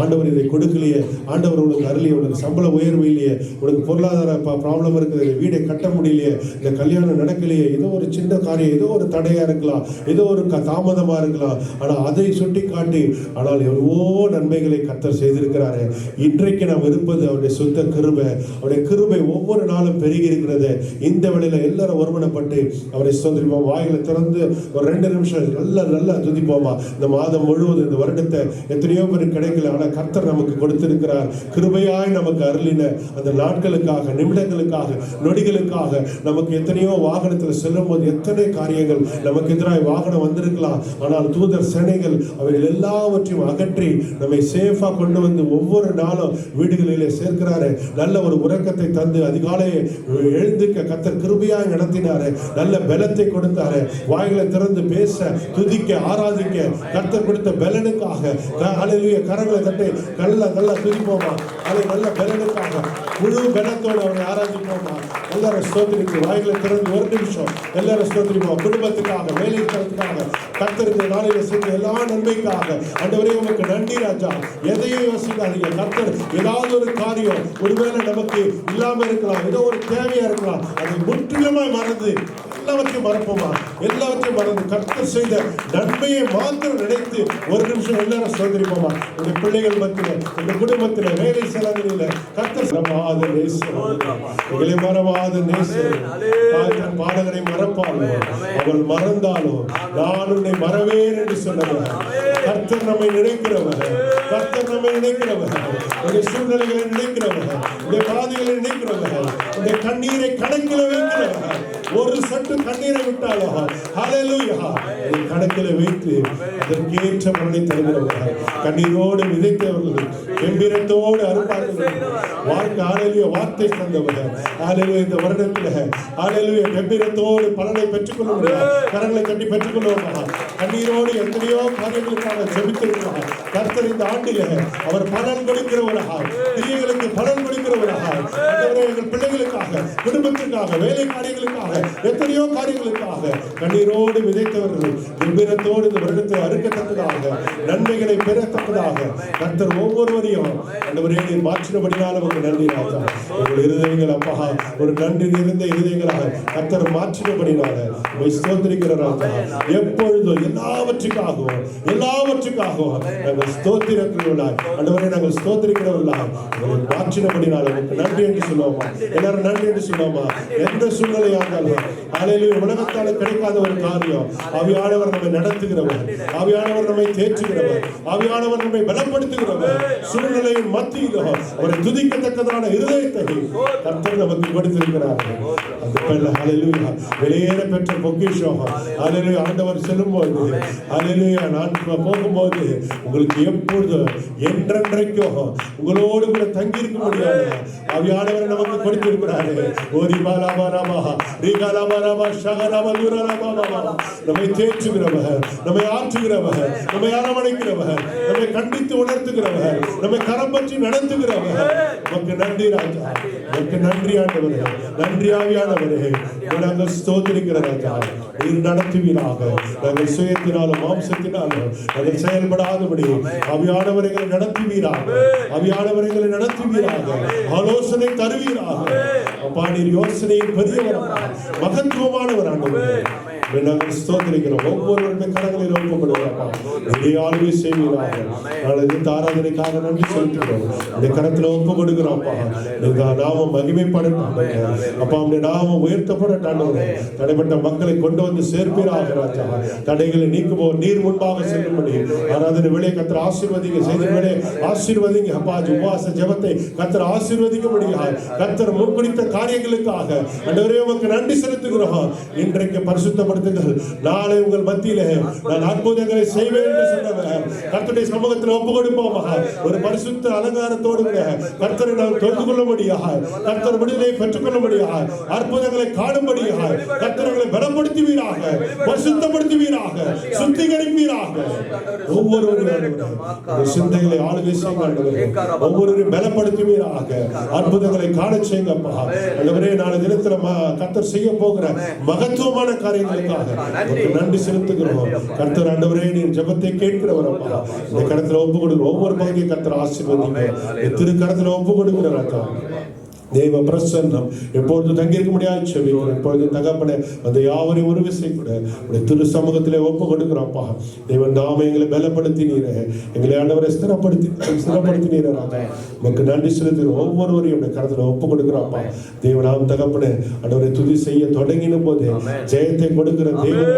ஆண்டவர் இதை கொடுக்கலையே, ஆண்டவர் உனக்கு அருளியே, உனக்கு சம்பள உயர்வு இல்லையே, உனக்கு பொருளாதார ப்ராப்ளம் இருக்குது, வீடை கட்ட முடியலையே, இந்த கல்யாணம் நடக்கலையே, ஏதோ ஒரு சின்ன காரியம், ஏதோ ஒரு தடையா இருக்கலாம், ஏதோ ஒரு தாமதமா இருக்கலாம், ஆனால் அதை சுட்டி காட்டி ஆனால் எவ்வளவோ நன்மைகளை கர்த்தர் செய்திருக்கிறாரு. இன்றைக்கு நாம் இருப்பது அவருடைய சுத்த கிருபை. அவருடைய கிருபை ஒவ்வொரு நாளும் பெருகி இருக்கிறது. இந்த வேளையில எல்லாரும் ஒருமனப்பட்டு அவரை ஸ்தோத்திரிப்போம். வாய்களை திறந்து ஒரு 2 நிமிஷம் நல்லா துதிப்போமா. இந்த மாதம் முழுவதும், இந்த வருடத்தை எத்தனையோ பேர் கிடைக்கல, ஆனால் கர்த்தர் நமக்கு கொடுத்திருக்கிறார். கிருபையாய் நமக்கு அருளின அந்த நாட்களுக்காக, நிமிடங்களுக்காக, நொடிகளுக்காக நமக்கு எத்தனையோ வாகனத்தில் செல்லும் போது எத்தனை காரியங்கள் நமக்கு எதிராக வாகனம் வந்திருக்கலாம். ஆனால் தூதர் சேனைகள் அவைகள் எல்லாவற்றையும் அகற்றி நம்மை சேஃபா கொண்டு வந்து ஒவ்வொரு நாளும் வீடுகளிலே சேர்க்கிறாரு. நல்ல ஒரு உறக்கத்தை தந்து அதிகாலையை எழுந்திருக்க கர்த்தர் கிருபையாய் நடத்தினாரு. நல்ல பலத்தை கொடுத்தாரு. வாய்களை திறந்து பேச, துதிக்க, ஆராதிக்க கர்த்தர் கொடுத்த பலனுக்காக ஹalleluya கரங்களை தட்டி நல்ல துதிப்போமா. நல்ல பலனுக்காக முழு பலத்தோடு அவரை ஆராதிப்போமா. எல்லாரும் ஸ்தோத்திரித்து வாய்களை திறந்து ஒரு நிமிஷம் எல்லாரும் ஸ்தோத்திரிப்போம். குடும்பத்துக்காக, வேலை தரத்துக்காக, கர்த்தருக்கு நாளில் செய்த எல்லா நன்மைக்காக ஆண்டவரே உமக்கு நன்றி ராஜா. எதையும் யோசிக்காதீங்க. கர்த்தர் ஏதாவது ஒரு காரியம் ஒருவேளை நமக்கு இல்லாம இருக்கலாம், ஏதோ ஒரு தேவையா இருக்கலாம், அதை முற்றிலுமாய் மறந்து எல்லாவற்றையும் மறப்போமா. எல்லாவற்றையும் மறந்து கர்த்தர் செய்த நன்மையை மாத்திரம் நினைத்து ஒரு நிமிஷம் எல்லாரும் ஸ்தோத்திரிப்போமா. உங்க பிள்ளைகள் மத்தியில, உங்க குடும்பத்தில, வேலை செலவில கர்த்தர் மறவாத நேசர், எங்களை மறவாத நேசர். பாடகரை மறப்பாலோ அவள் மறந்தாலோ நான் உன்னை மறவேன் என்று சொன்னவர். கர்த்தர் நம்மை நினைக்கிறவர், கர்த்தர் நம்மை நினைக்கிறவர், உடைய சூழ்நிலைகளை நினைக்கிறவர், உடைய பாதைகளை நினைக்கிறவர், உடைய கண்ணீரை கணக்கில் வைக்கிறவர். ஒரு சட்டு கண்ணீரை விட்டாலோ ஹalleluya கணக்கில் வைத்து அதற்கேற்ற பலனை தருகிறவர். கண்ணீரோடு விதைத்தவர்கள் கம்பீரத்தோடு அறுப்பார்கள். ஹalleluya வார்த்தை தந்தவர். ஹalleluya இந்த வருடத்தில் ஹalleluya கம்பீரத்தோடு பலனை பெற்றுக்கொள்ள முடியாது. கரங்களை தட்டி பெற்றுக்கொள்வோமா. கண்ணீரோடு எத்தனையோ காரியங்களுக்காக ஜெபித்திருக்கிறார். கர்த்தர் இந்த ஆண்டில் அவர் பலன் கொடுக்கிறவராக, பிள்ளைகளுக்கு பலன் கொடுக்கிறவராக, எங்கள் பிள்ளைகளுக்காக, குடும்பத்திற்காக, வேலை காரியங்களுக்காக, எத்தனையோ காரியங்களுக்காக கண்ணீரோடு விதைத்தவர்கள் கம்பீரத்தோடு இந்த வருடத்தை அறுக்கத்தக்கதாக, நன்மைகளை பெறத்தக்கதாக கர்த்தர் ஒவ்வொருவரையும் ஆண்டவரே மாற்றினபடினால உங்களுக்கு நன்றி ராஜா. உங்கள் இருதயங்கள் அப்பா ஒரு நன்றி நிறைந்த இருதயங்களாக கர்த்தர் மாற்றினபடினால உங்களை ஸ்தோத்திரிக்கிற ராஜா. எப்பொழுதும் எல்லாவற்றுக்காகவும் நாங்கள் ஸ்தோத்திரக்கிறவர்களாய் ஆண்டவரே நாங்கள் ஸ்தோத்திரிக்கிறவர்களாய் உங்களை மாற்றினபடினால உங்களுக்கு நன்றி என்று சொல்லுவோமா. எல்லாரும் நன்றி என்று சொல்லுவோமா. எந்த சூழ்நிலையாக இருந்தாலும் ஹalleluya உலகத்தால் கிடைக்காத ஒரு காரியம் ஆவியானவர் நம்மை நடத்துகிறவர், ஆவியானவர் நம்மை தேற்றுகிறவர், ஆவியானவர் நம்மை பலப்படுத்துகிறவர். சூழ்நிலையின் மத்தியில் அவரை துதிக்கத்தக்கதான இருதயத்தை கர்த்தர் நமக்கு கொடுத்திருக்கிறார். அந்த பெண் ஹalleluya வெளியேற பெற்ற பொக்கிஷம். ஹalleluya ஆண்டவர் செல்லும்போது ஹalleluya நான் போகும்போது உங்களுக்கு எப்பொழுது என்றென்றைக்கும் உங்களோடு கூட தங்கி இருக்க முடியாது. ஆவியானவர் நமக்கு கொடுத்திருக்கிறார். ஓரி பாலாபாராமா ரீகாலாபாராமா ஷகராபதுராபாபா நம்மை தேற்றுகிறவர், நம்மை ஆற்றுகிறவர், நம்மை அரவணைக்கிறவர், நம்மை கண்டித்து உணர்த்துகிறவர், நம்மை கரம் பற்றி நடத்துகிறவர். நமக்கு நன்றி ராஜா, நமக்கு நன்றி ஆண்டவரே, நன்றி ஆவியானவரே. நாங்கள் ஸ்தோத்திரிக்கிற ராஜா. நீர் நடத்துவீராக. நாங்கள் சுயத்தினாலும் மாம்சத்தினாலும் நாங்கள் செயல்படாதபடி ஆவியானவர்களை நடத்துவீராக, ஆவியானவர்களை நடத்துவீராக, ஆலோசனை தருவீராக. அப்பா நீர் யோசனையின் பெரியவராக மகத்துவமானவர் ஆண்டவரே. நாங்கள் ஸ்தோத்திரிக்கிறோம். ஒவ்வொருவருடைய கரங்களில் ஒப்புக்கொடுக்கிறோம். ஆளுகை செய்வீராக. நாங்கள் இந்த ஆராதனைக்காக நன்றி செலுத்துகிறோம். இந்த கரத்தில் ஒப்பு கொடுக்கிறோம்ப்பா. நீங்க நாம மகிமைப்படட்டும் அப்பா. உடைய நாமம் உயர்த்தப்படட்டும். தடைப்பட்ட மக்களை கொண்டு வந்து சேர்ப்பீராக ராஜா. தடைகளை நீக்குவோம். நீர் முன்பாக செல்லும்படி ஆராதனை வேலையை கர்த்தர் ஆசீர்வதிங்க. செய்தி வேலையை ஆசீர்வதிங்க அப்பா. உபவாச ஜெபத்தை கர்த்தர் ஆசீர்வதிக்க முடியாது. கர்த்தர் முன்குறித்த காரியங்களுக்காக ஆண்டவரே உமக்கு நன்றி செலுத்துகிறோம். இன்றைக்கு பரிசுத்தப்படுத்த நாளை உங்கள் மத்தியிலே நான் அற்புதங்களை செய்வேன் என்று சொன்னவர் கர்த்தருடைய சமூகத்தில் ஒப்பு கொடுப்போம். ஒரு பரிசுத்த அலங்காரத்தோடு கர்த்தரை நாம் தொழுது கொள்ள முடியாது. கர்த்தர் விடுதலை பெற்றுக் கொள்ள முடியாது. அற்புதங்களை காணும்படியாக கர்த்தர்களை பலப்படுத்துவீராக, பரிசுத்தப்படுத்துவீராக, சுத்திகரிப்பீராக. ஒவ்வொருவரும் சிந்தைகளை ஆளுகை செய்ய, ஒவ்வொருவரையும் பலப்படுத்துவீராக, அற்புதங்களை காண செய்யுங்கப்பா. ஆண்டவரே நாளை தினத்துல கர்த்தர் செய்ய போகிற மகத்துவமான காரியங்களுக்கு நன்றி செலுத்துகிறோம். கர்த்தர் ஆண்டவரே நீர் ஜெபத்தை கேட்கிறவர் அப்பா. இந்த கரத்துல ஒப்பு கொடுக்கிற ஒவ்வொரு பகுதியும் கர்த்தர் ஆசீர்வதிங்க. திரு கரத்துல ஒப்பு கொடுக்கிற ராஜா. தேவ பிரசன்னம் எப்பொழுது தங்கியிருக்க முடியாது செவிக்கிறோம். எப்பொழுது தகப்பன அந்த யாவரையும் ஒரு விசை கூட திரு சமூகத்திலே ஒப்பு கொடுக்கிறோம்ப்பா. தேவன் நாம எங்களை பலப்படுத்தினீரே, எங்களை ஆண்டவரை ஸ்திரப்படுத்தினீரே ராஜா. நமக்கு நன்றி செலுத்துகிறோம். ஒவ்வொருவரையும் கருத்துல ஒப்பு கொடுக்கிறோம்ப்பா. தேவனாம் தகப்பன ஆண்டவரை துதி செய்ய தொடங்கின போது ஜெயத்தை கொடுக்கிற தேவன்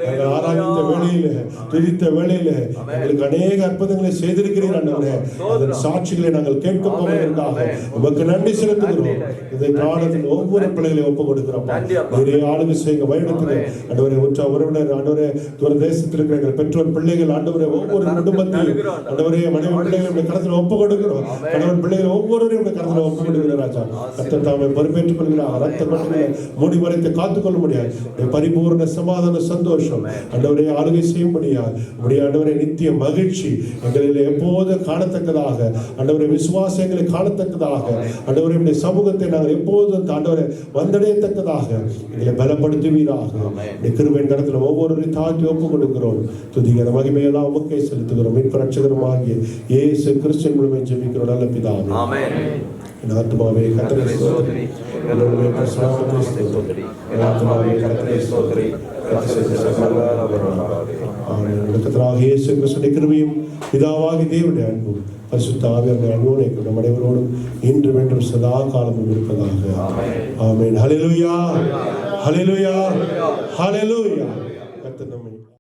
நாங்கள் ஆராய்ந்த வேளையில துதித்த வேளையில எங்களுக்கு அநேக அற்புதங்களை செய்திருக்கிறீர் ஆண்டவரே. அதன் சாட்சிகளை நாங்கள் கேட்க போவதற்காக நமக்கு நன்றி செலுத்த கொடுக்கிறோம். இந்த காலத்தில் ஒவ்வொரு பிள்ளைகளையும் ஒப்பு கொடுக்கிறோம். நிறைய ஆளுங்க செய்யுங்க வழிநடத்துங்க. ஆண்டவரே உற்ற உறவினர், ஆண்டவரே தூர தேசத்தில் இருக்கிற எங்கள் பெற்றோர் பிள்ளைகள், ஆண்டவரே ஒவ்வொரு குடும்பத்தையும், ஆண்டவரே மனைவி பிள்ளைகளை கடத்தில் ஒப்பு கொடுக்கிறோம். கணவன் பிள்ளைகள் ஒவ்வொருவரையும் கடத்தில் ஒப்பு கொடுக்கிற ராஜா. கர்த்தர் தாமே பொறுப்பேற்றுக் கொள்கிறார். ரத்த கொண்டுகளை மூடி மறைத்து காத்துக்கொள்ள முடியாது. பரிபூர்ண சமாதான சந்தோஷம் ஆண்டவரே ஆளுகை செய்ய முடியாது. ஆண்டவரே நித்திய மகிழ்ச்சி எங்களில் எப்போது காணத்தக்கதாக, ஆண்டவரே விசுவாசங்களை காணத்தக்கதாக, ஆண்டவரே சமூகத்தை நாங்கள் எப்போதும் ஆண்டவரை வந்தடையத்தக்கதாக எங்களை பலப்படுத்துவீராக. கிருபையின் கரத்தில் ஒவ்வொருவரையும் தாழ்த்தி ஒப்பு கொடுக்கிறோம். துதிகர மகிமையெல்லாம் உமக்கே செலுத்துகிறோம். மீட்பரட்சகருமாகிய இயேசு கிறிஸ்துவின் மூலமாக ஜெபிக்கிறோம் நல்ல பிதாவே. ஆமென். என் ஆத்துமாவே கர்த்தரை ஸ்தோத்திரி, என்னுடைய பரிசுத்தத்தை ஸ்தோத்திரி, என் ஆத்துமாவே கர்த்தரை ஸ்தோத்திரி, கர்த்தருடைய சகல அவராலே. ஆமென். கர்த்தராகிய இயேசு கிறிஸ்துவின் கிருபையும் பிதாவாகிய தேவனுடைய அன்பும் பரிசுத்த ஆவியானவருடைய அன்பும் நம் அனைவரோடும் இன்றும் என்றும் சதா காலமும் இருப்பதாக. ஆமென். ஹல்லேலூயா, ஹல்லேலூயா, ஹல்லேலூயா. கர்த்தர் நம்மை